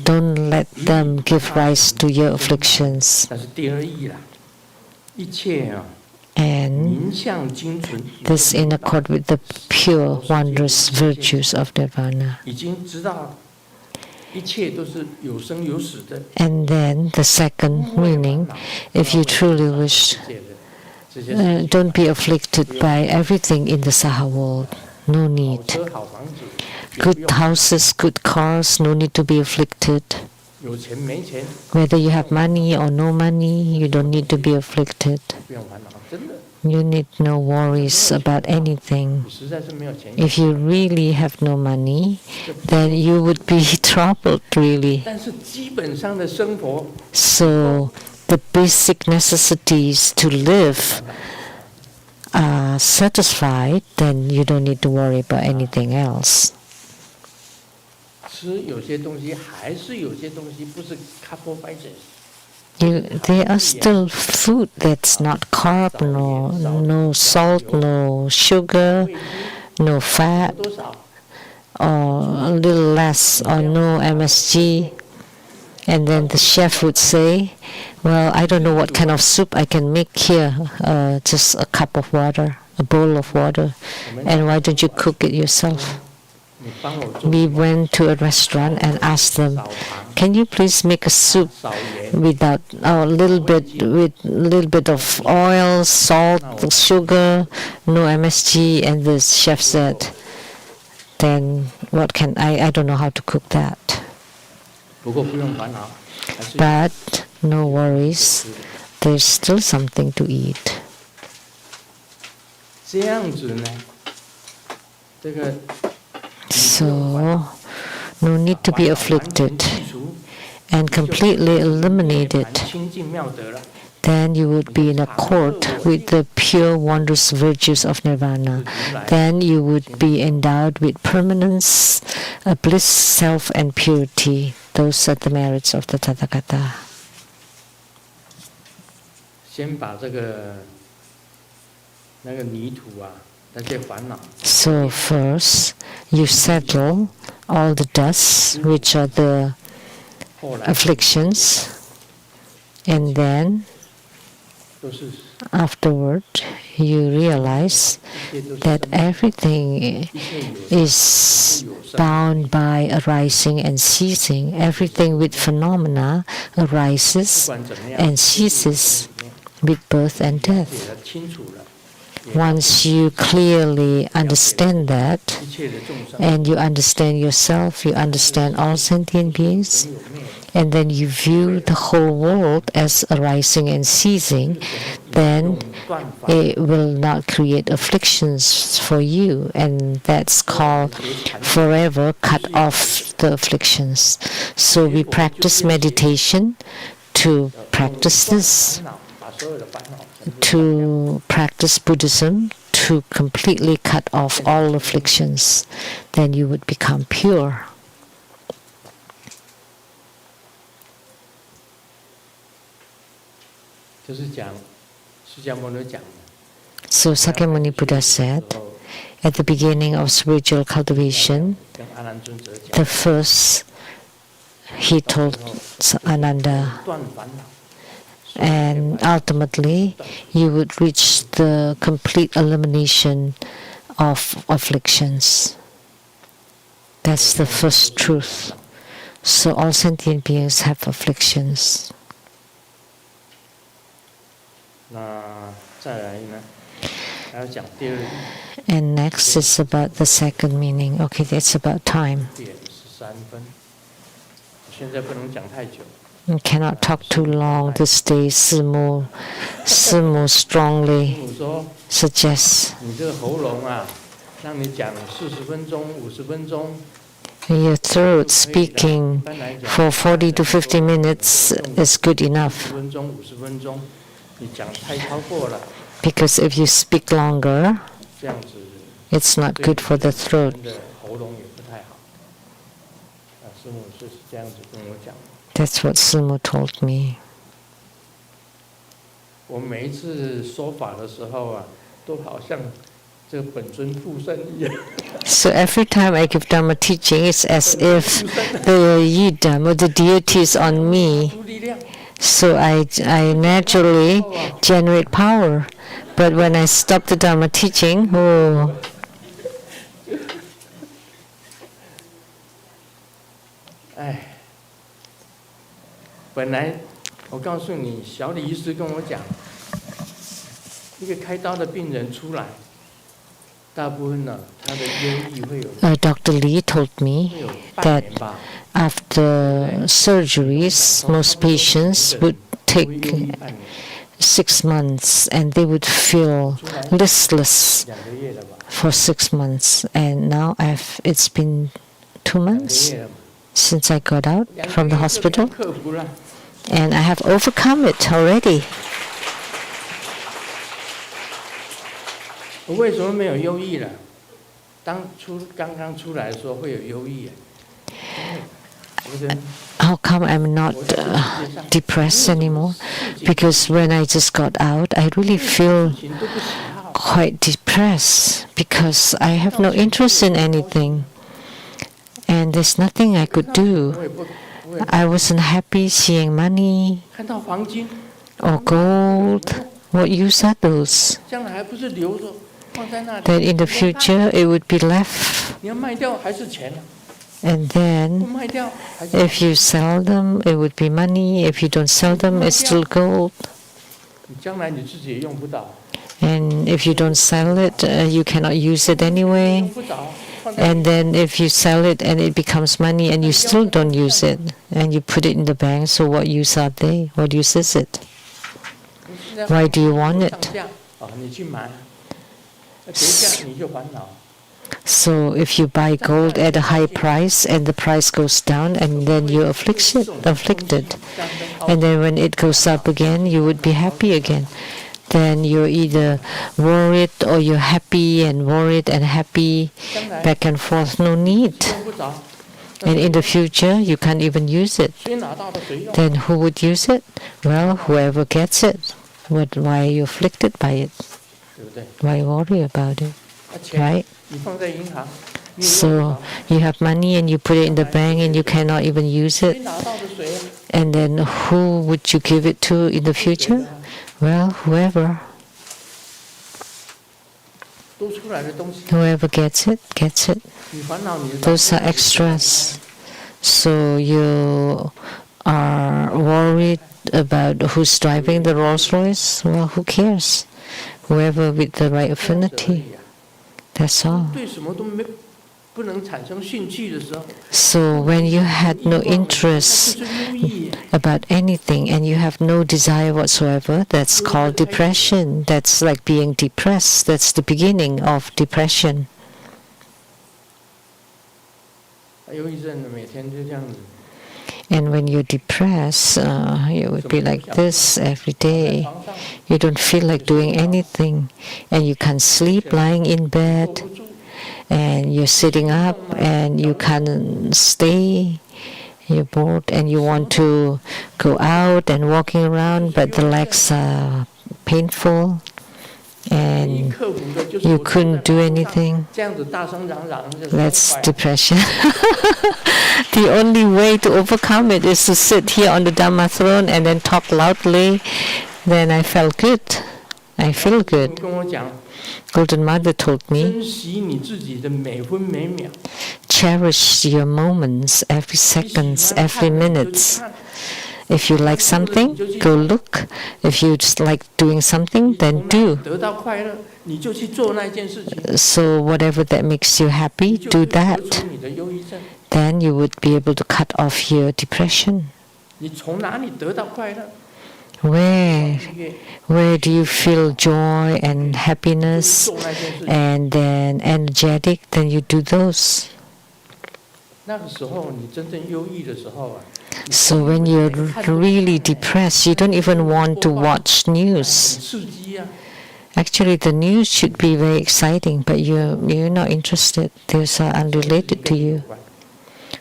Don't let them give rise to your afflictions. 但是第二义啦，一切啊， And 名相精纯， this in accord with the pure, wondrous virtues of Nirvana. 已经知道一切都是有生有死的。 And then the second meaning, if you truly wish, 这些 don't be afflicted by everything in the Saha world. No 好 need. 车好房子， Good houses, good cars, no need to be afflicted. 有钱没钱 Whether you have money or no money, you don't need to be afflicted. 不用烦恼，真的， You need no worries about anything. 你实在是没有钱。 If you really have no money, then you would be troubled, really. 但是基本上的生活 So the basic necessities to live are satisfied, then you don't need to worry about anything else. 吃有些东西，还是有些东西不是 carbohydrates。 There are still food that's not carb, no salt, no sugar, no fat, 多少？ or a little less, or no MSG. And then the chef would say, well, I don't know what kind of soup I can make here, just a cup of water, a bowl of water. And why don't you cook it yourself? 你帮我做 We went to a restaurant and asked them, 少糖 can you please make a soup 少盐， without a little bit of oil, salt, sugar, no MSG? And the chef said, then what can I don't know how to cook that. 不过不用烦恼，还是 But no worries, there's still something to eat. 这样子呢。这个 So no need to be 去 afflicted 除， and completely eliminate 涅 it. 槃清净妙德了。 Then you would be in accord with the pure, wondrous virtues of Nirvana. Then you would be endowed with permanence, bliss, self, and purity. Those are the merits of the Tathagata. 先把这个那个泥土啊，那些烦恼， So first, you settle all the dusts, which are the 后来 afflictions, and then 都是 afterward, you realize 一切都是 that 生命 everything 一切有 is bound by arising and ceasing. Everything with phenomena 不 arises 管怎么样， and ceases with birth and 解 death. 得清楚了， Once you clearly understand that, 一切的众生 and you understand yourself, you understand all sentient beings, 有灭， and then you view the whole world as arising and ceasing, then 断法 it will not create afflictions for you, and that's called forever cut off the afflictions. So we practice meditation to practice this, 烦恼，把所有的烦恼全部 to practice Buddhism to completely cut off all afflictions. Then you would become pure. 就是讲释迦牟尼讲的， So Sakyamuni Buddha said, 然后 at the beginning of spiritual cultivation, 跟阿难尊者讲， the first he told Ananda, 断烦恼， and ultimately you would reach the complete elimination of afflictions. That's the first truth. So all sentient beings have afflictions. 那再来呢，还要讲第二点。 And next is about the second meaning. Okay, that's about time. 点13分，现在不能讲太久。 You cannot talk too long this day. Simu strongly 父母说 suggests 你这个喉咙啊，让你讲40分钟、50分钟。 your throat speaking for 40 to 50 minutes is good enough. 40分钟、50分钟，你讲太超过了， Because if you speak longer, 这样子 it's not good for the throat. 人的喉咙也不太好。师母是这样子跟我讲的。 That's what Simu told me. 我每一次说法的时候啊，都好像这个本尊附身一样。 So every time I give Dharma teaching, it's as if the Yidam or the deity is on me. 出力量， So I naturally generate power. But when I stop the Dharma teaching, oh, 哎，本来我告诉你，小李医师跟我讲，一个开刀的病人出来，大部分呢，他的忧郁会有 Dr. Lee told me 会有半年吧， after surgeries, most patients would 忧 take 郁半年， 6 months and they would feel listless 2个月了吧， for 6 months. And now it's been 2 2个 months 月了嘛， since I got out 2 from 个 the 月就可以 hospital, 克服了。 and I have overcome it already. 我为什么没有忧郁了？刚刚出来的时候会有忧郁，我觉得 How come I'm not depressed anymore? Because when I just got out, I really feel 事情都不喜好， quite depressed because I have no interest in anything. And there's nothing I could do. 我也不 I wasn't happy seeing money 看到黄金， or gold. What use are those? 将来还不是留着放在那里？ That in the future it would be left. 你要卖掉还是钱呢？ And 不 then 卖掉还是 if you sell them, it would be money. If you don't sell them, it's still gold. 你将来你自己也用不到， And if you don't sell it, you cannot use it 用 anyway. 不着，放在 And then if you sell it and it becomes money and you still don't use it, and you put it in the bank, so what use are they? What use is it? 现在 Why do you want it? 上架啊，你去买，跌价你就烦恼。 So if you buy gold at a high price and the price goes down, and then you're afflicted. And then when it goes up again, you would be happy again. Then you're either worried or you're happy and worried and happy, 将来 back and forth, no need. 用不着， And in the future, you can't even use it. 谁拿到的谁用？ Then who would use it? Well, whoever gets it. Why are you afflicted by it? 对不对？ Why worry about it, 那钱 right? 你放在银行，你也用不 So 着， you have money and you put it in the bank and you cannot even use 谁 it. 拿到的谁？ And then who would you give it to in the future? Well, whoever. 多出来的东西， Whoever gets it, gets it. 你烦恼你的 Those are extras. So you are worried about who's driving the Rolls Royce? Well, who cares? Whoever with the right 而 affinity. 已啊 That's all. 对什么都不能产生兴趣的时候， So when you had no 那 interest 就是忧郁。 about anything and you have no desire whatsoever, that's called depression. That's like being depressed. That's the beginning of depression. 忧郁症每天就这样子， And when you're depressed, you would be like this every 在 day. 床上 You don't feel like doing anything, and you can't sleep lying in 坐 bed, 不住， and you're sitting up, and you can't stay. You're bored, and you want to go out and walking around, but the legs are painful, 你 and 克服的就是 you 我坐在 couldn't do 马路上 anything. 这样子大声嚷嚷，就是 That's 坏 depression. The only way to overcome it is to sit here on the Dhamma throne and then talk loudly. Then I felt good. I feel 你 good. 跟我讲， Golden Mother told me, 珍惜你自己的每分每秒。 cherish your moments, every 你喜 seconds, 欢 every 看的你就 minute. 去看， If you like something, go look. If you just like doing something, 你 then 从哪里 do. 得到快乐，你就去做那件事情， So whatever that makes you 你 happy, 就 do 会得 that. 出你的忧郁症。 Then you would be able to cut off your depression. 你从哪里得到快乐？ Where 愉悦， where do you feel joy and 就去 happiness 做那件事情。 and then energetic? Then you do those. 那个时候你真正忧郁的时候啊， So when you're really depressed, you don't even want to watch 很 news. 刺激啊， Actually, the news should be very exciting, but you're not interested. Those are unrelated to 跟你有 you. 关。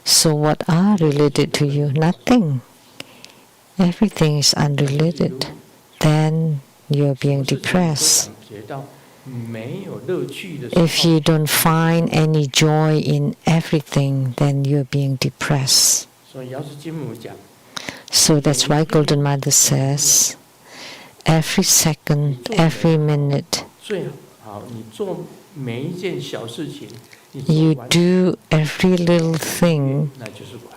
So what are related to you? Nothing. Everything is unrelated. Then you're being 不是你都 depressed. 感觉到没有乐趣的时候， If you don't find any joy in everything, then you're being depressed. 所以药师金母讲， So that's why Golden Mother says, every second, every minute, 最好你做每一件小事情，你做 you 完 do every little thing 那就是快乐。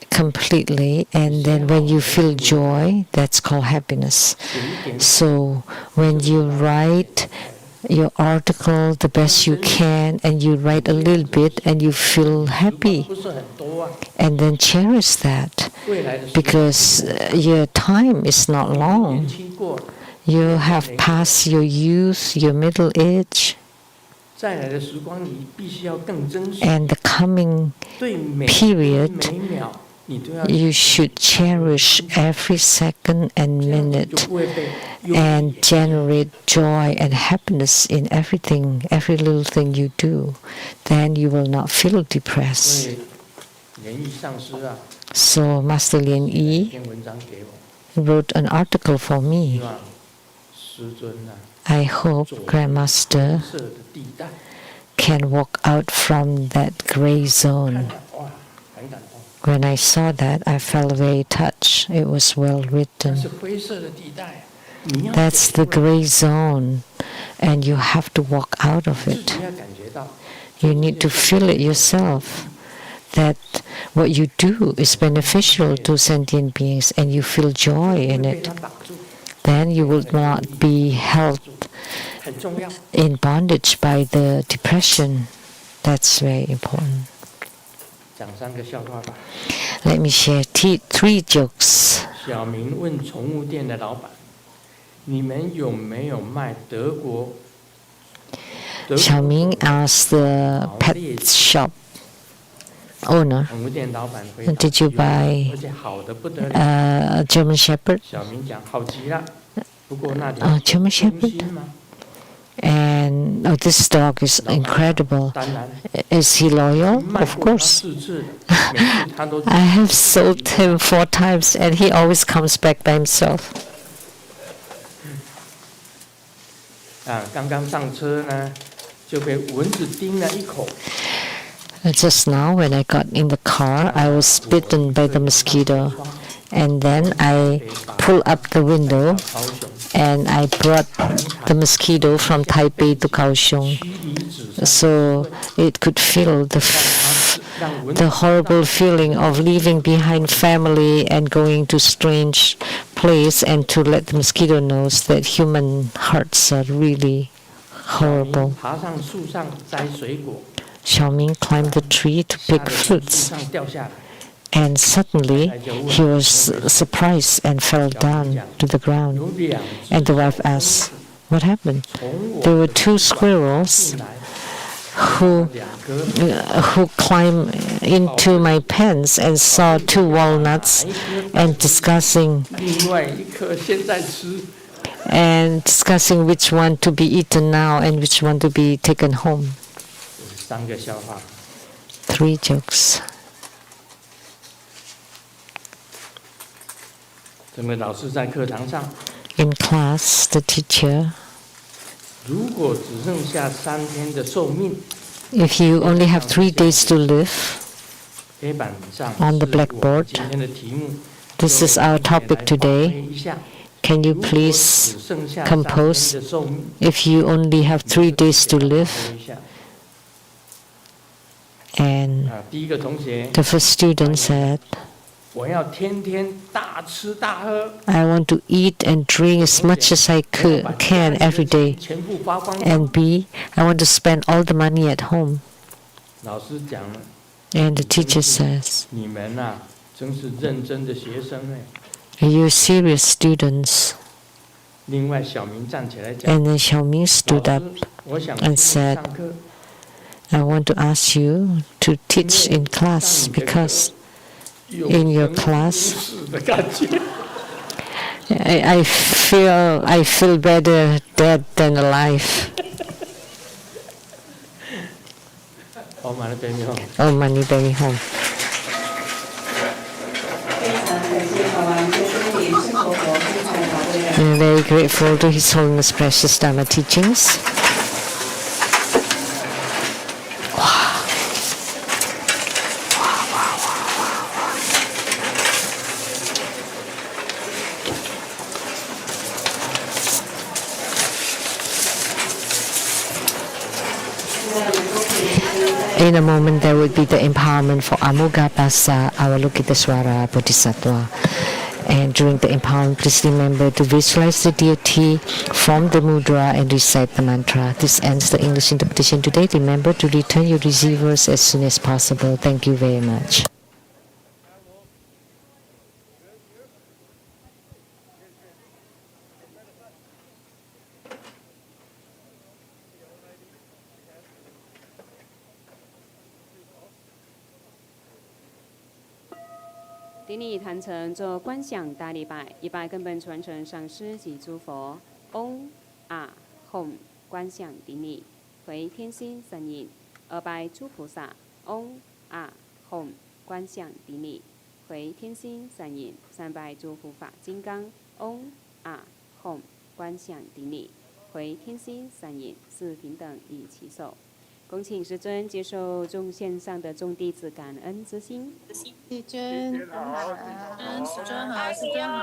completely, and then when you feel joy, that's called happiness. 写一点 So when you write your article the best you can, and you write a little bit, and you feel 时 happy, 光不是很多啊， and then cherish that, 未来的时光 because your time is not 年 long. 轻过， You have passed your youth, your middle age, 再来的时光你必须要更珍惜， and the coming 对每 period 分每秒你都要， you should cherish every second and 这样你就 minute 不会被忧 and 郁 generate joy and happiness in everything, every little thing you do. Then you will not feel 所 depressed. 以莲意上师啊， So Master Lian 写了一 Yi 篇文章给我， wrote an article for 希 me. 望师尊啊， I hope Grandmaster 色的地带， can walk out from that gray 看 zone. 了哇，很感动。 When I saw that, I felt very touched. It was well 那 written. 是灰色的地带，你要 That's 走 the 出来 gray zone, and you have to walk out of 自 it. 己要感觉到， You need to feel it yourself, that what you do is beneficial to sentient beings, and you feel joy 会 in 被 it. 它绑住， Then you will not be held 很重要。 in bondage by the depression. That's very important. 讲3个笑话吧。 Let me share three jokes. 小明问宠物店的老板：“你们有没有卖德国？” Xiaoming asked the pet shop owner, 宠物店老板回答：“ Did you 有 buy 而且好的不得了。 a German Shepherd. 小明讲：“好极了，不过那里 German 忠 Shepherd? 心吗？ And this dog is incredible. 当然， Is he loyal? 卖 Of 过他 course. 4次了，每次他都 I have sold him 4 times, and he always comes back by himself. 啊，刚刚上车呢，就被蚊子叮了一口。 Just now, when I got in the car, I was bitten by the mosquito, and then I pulled up the window, 高雄 and I brought the mosquito from Taipei to Kaohsiung, 妻离子散， so it could feel 让蚊子 the horrible feeling of leaving behind family and going to strange place, and to let the mosquito knows that human hearts are really horrible. 爬上树上摘水果， Xiaoming climbed the tree to 吓 pick 得从树 fruits, 上掉下来。 and suddenly he was surprised and fell down to the 有 ground. 2 只 And the wife asked, "What happened?" 从我 There were 2 squirrels 进来， who 2颗 who climbed into my pens and saw 2 walnuts 一颗 and discussing 另外1颗现在吃。 which one to be eaten now and which one to be taken home. 3个笑话。 3 jokes. 这位老师在课堂上， In class, the teacher, 如果只剩下3天的寿命， if you only have 3 days to live, 黑板上 On the 是我 blackboard 今天的题目。 this is our topic 来发 today. 挥一下 can you please compose? If you only have 3 days to live, and the first student said, I want to eat and drink as much as I can every day. And B, I want to spend all the money at home. And the teacher says, you're serious students. And then Xiaoming stood up and said, I want to ask you to teach in class because in your class I feel better dead than alive. Oh, money baby home. I'm very grateful to His Holiness Precious Dharma teachings. In a moment, there will be the empowerment for Amoghapasa Avalokiteswara Bodhisattva. And during the empowerment, please remember to visualize the deity, form the mudra, and recite the mantra. This ends the English interpretation today. Remember to return your receivers as soon as possible. Thank you very much.顶礼坛城做观想大礼拜，1拜根本传承上师及诸佛。嗡啊吽观想顶礼，回天心三印。2拜诸菩萨。嗡啊吽观想顶礼，回天心三印。3拜诸护法金刚。嗡啊吽观想顶礼，回天心三印。4平等一起手。恭请师尊接受众线上的众弟子感恩之心。师尊好，师尊好，师尊好，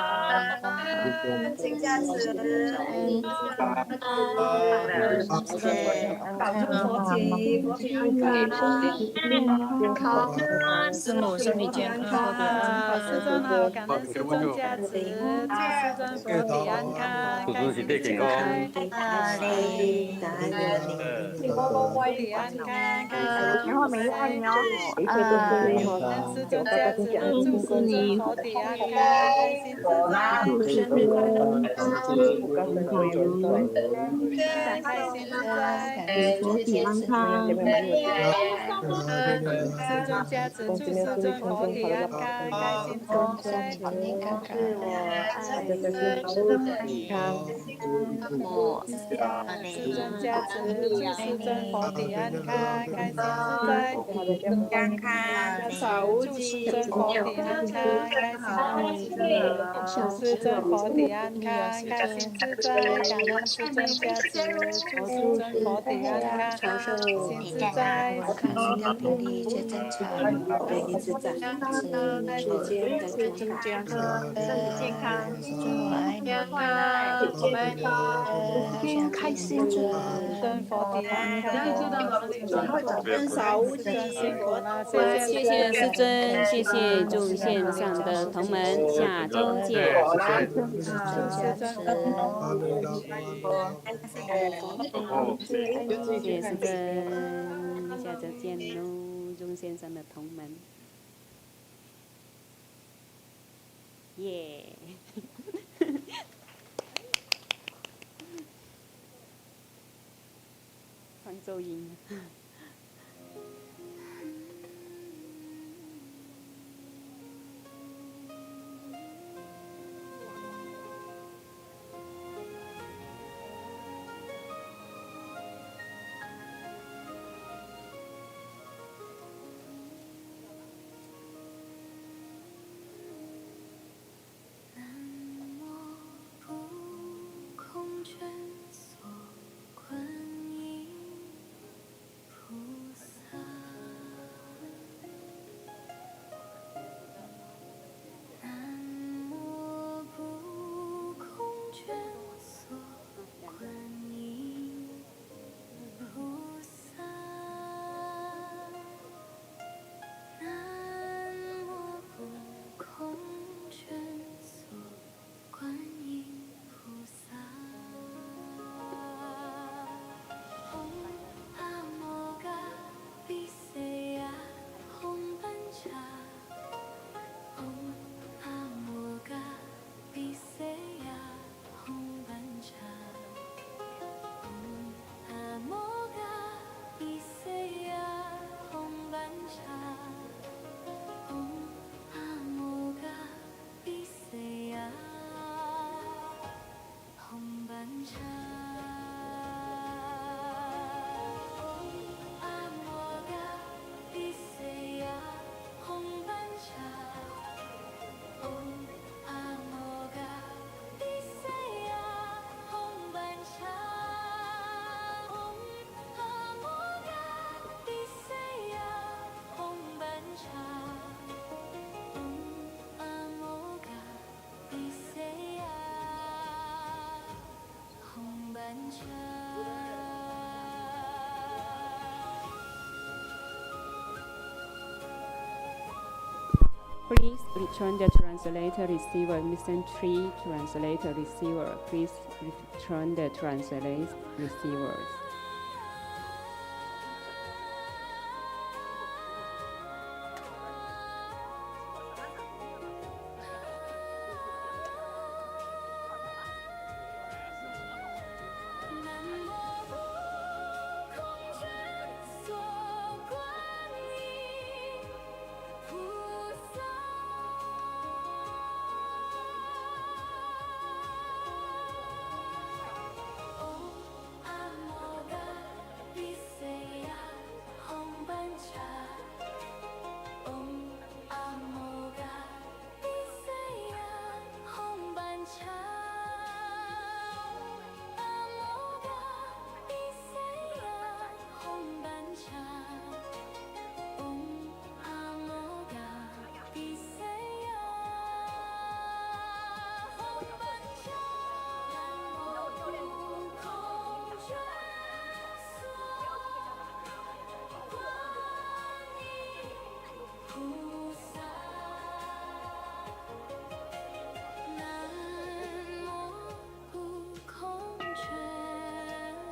请加持，谢谢，保重佛体，佛体安康，师母身体健康，佛体安康，师尊好，感恩师尊加持，祝师尊佛体安康，开心自在，佛体安康，开心自在。感恩师尊加持，祝师尊佛体安康，开心自在。开心自在。师尊加持，祝师尊佛体安康，开心自在。师尊加持，祝师尊佛体安康，开心自在。祝师尊佛体安康，开心自在。师尊佛体安康，开心自在。感恩师尊加持，祝师尊佛体安康，开心自在。心跳频率一切正常，自在，世间的诸法健康，师尊我爱你，开心师尊佛体安康，师尊辛苦了，谢谢师尊，谢谢众线上的同门，下周见。祝师尊谢谢师尊，下周见喽，众线上的同门，耶、放奏音。空卷所观音菩 Please return the translator receiver. Mission 3, translator receiver. Please return the translator receivers.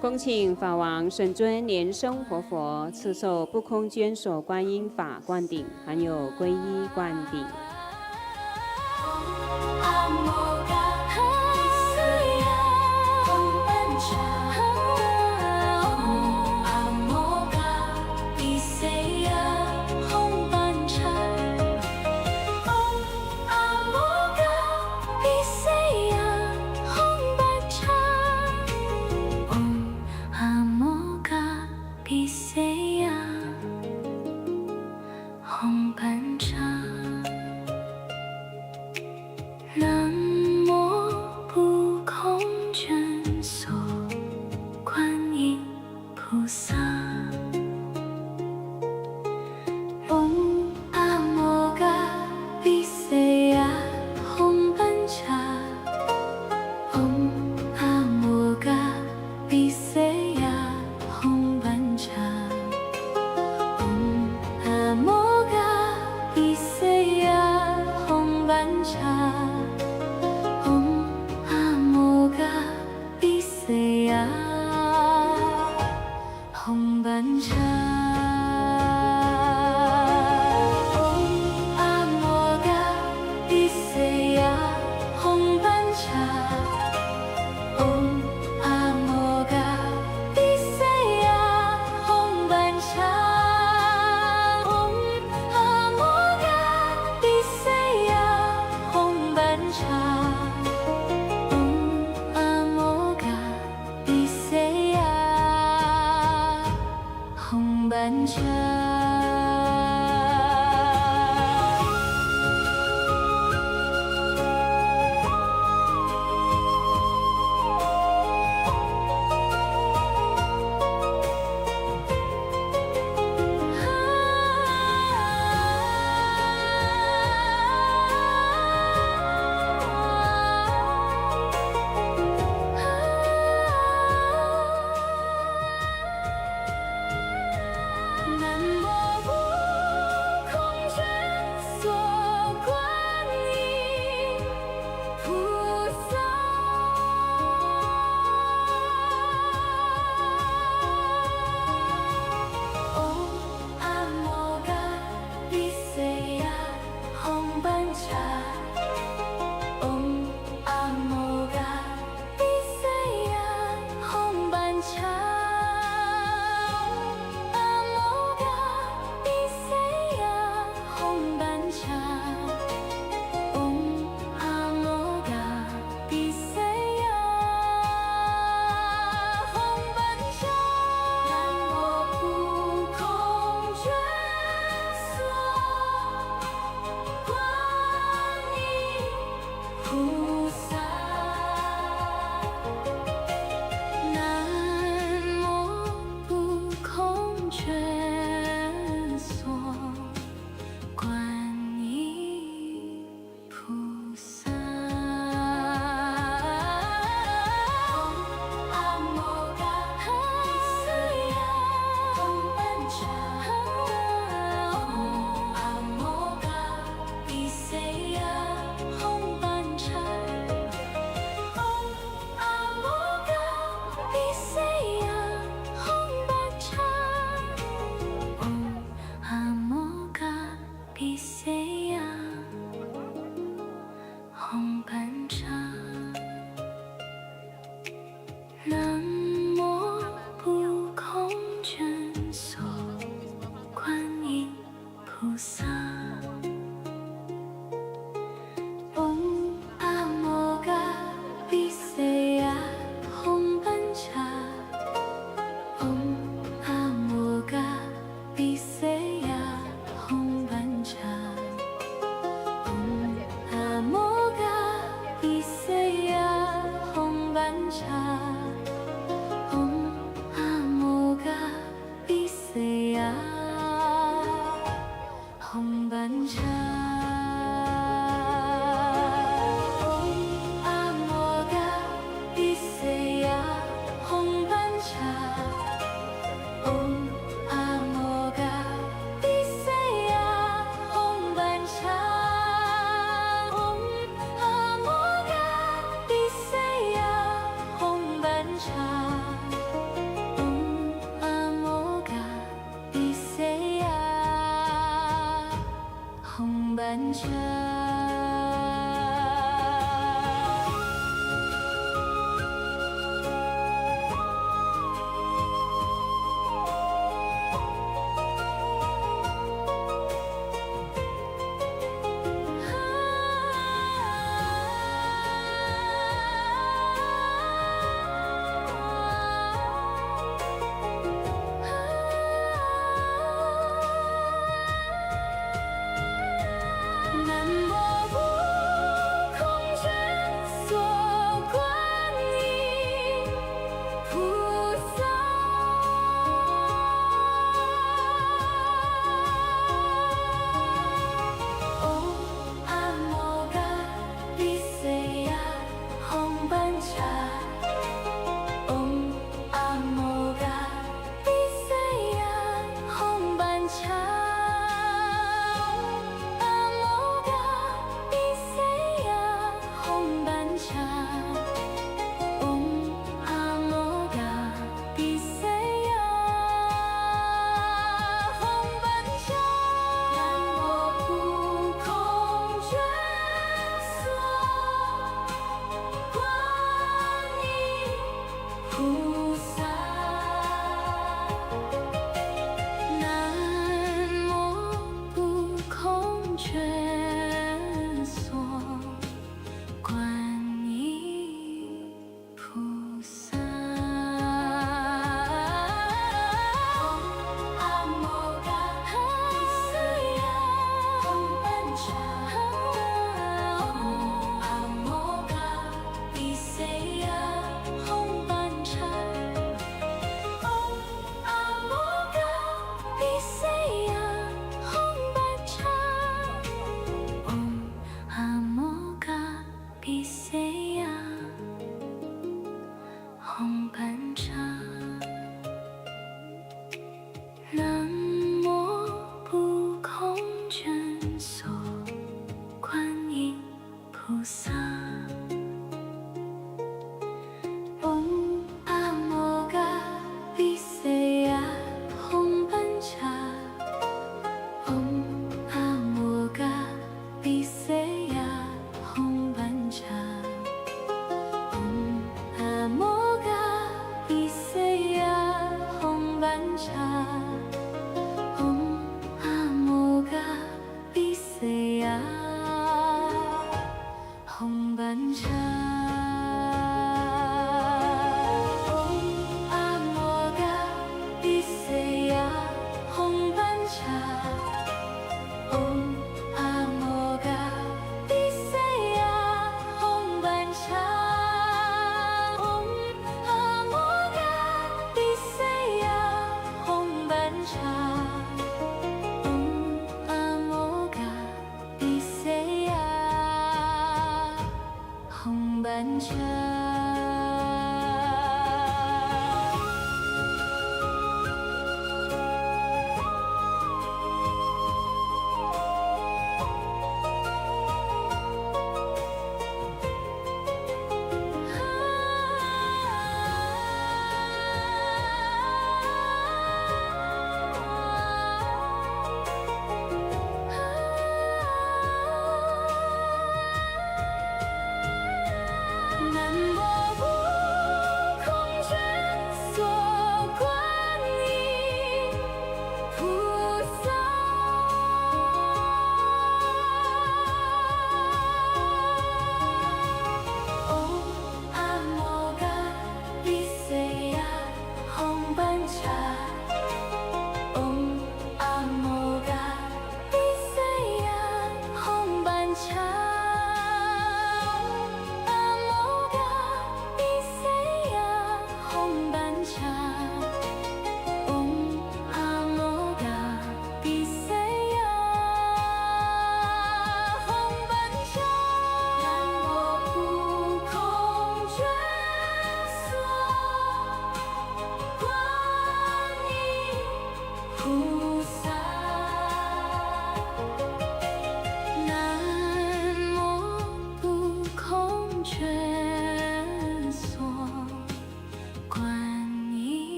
恭请法王圣尊莲生活佛赐授不空捐所观音法灌顶，含有皈依灌顶。萨。嗡阿摩嘎比塞呀吽班查。嗡阿摩嘎比塞呀吽班查。嗡阿摩嘎比塞呀吽班查。嗡阿摩嘎比塞呀吽班查。班车。南无不空卷所观音菩萨。嗡阿摩嘎比塞呀吽班查。嗡阿摩嘎比塞呀吽班查。南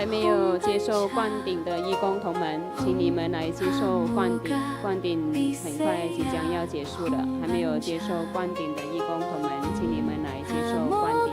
还没有接受灌顶的义工同门，请你们来接受灌顶。灌顶很快即将要结束了，还没有接受灌顶的义工同门，请你们来接受灌顶。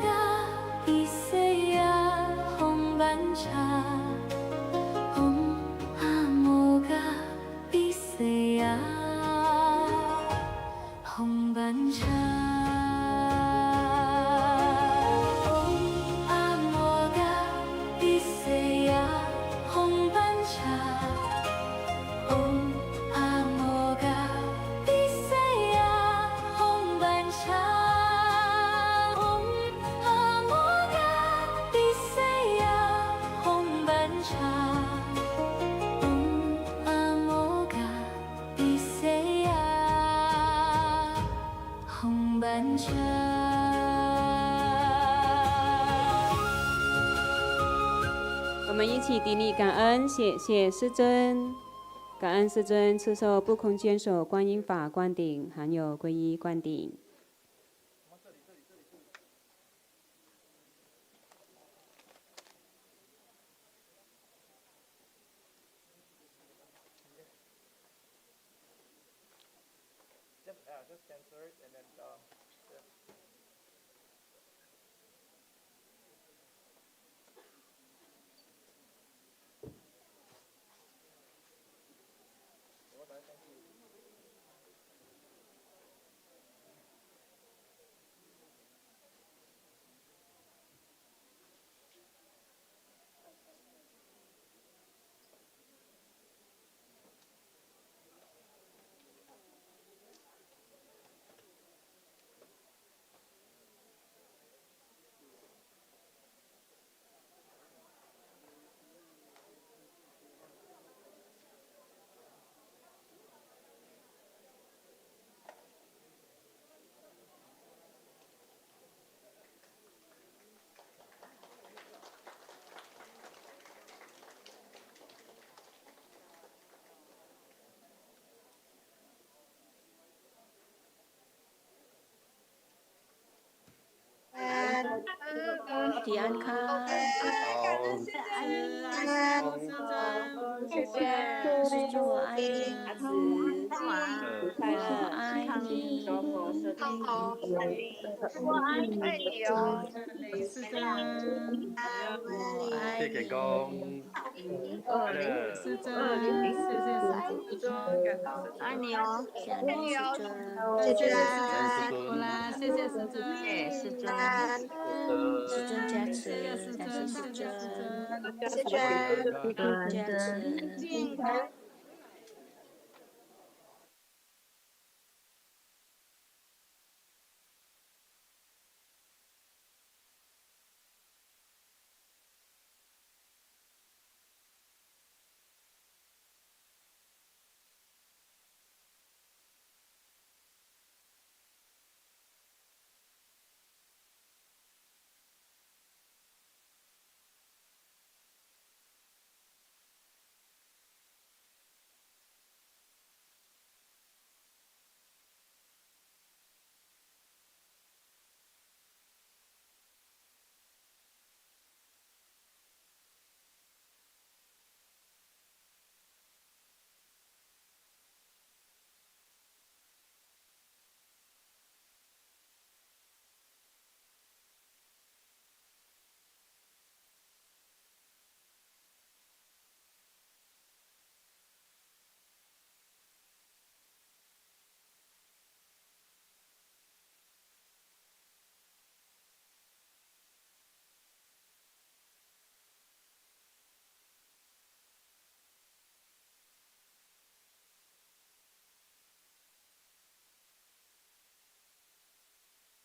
我们一起顶礼感恩，谢谢师尊，感恩师尊赐受不空坚守观音法灌顶，含有皈依灌顶。Just censor it and then体安康，好，师尊，谢谢。师尊我爱你，我爱你，师尊，我爱谢健康，你，快乐。师尊，谢谢师尊，感恩师尊，感恩师尊，谢谢师感恩师尊辛苦尊，啦，谢谢师尊，师师尊加谢谢持，师尊，感谢师谢谢师尊，尊。加持。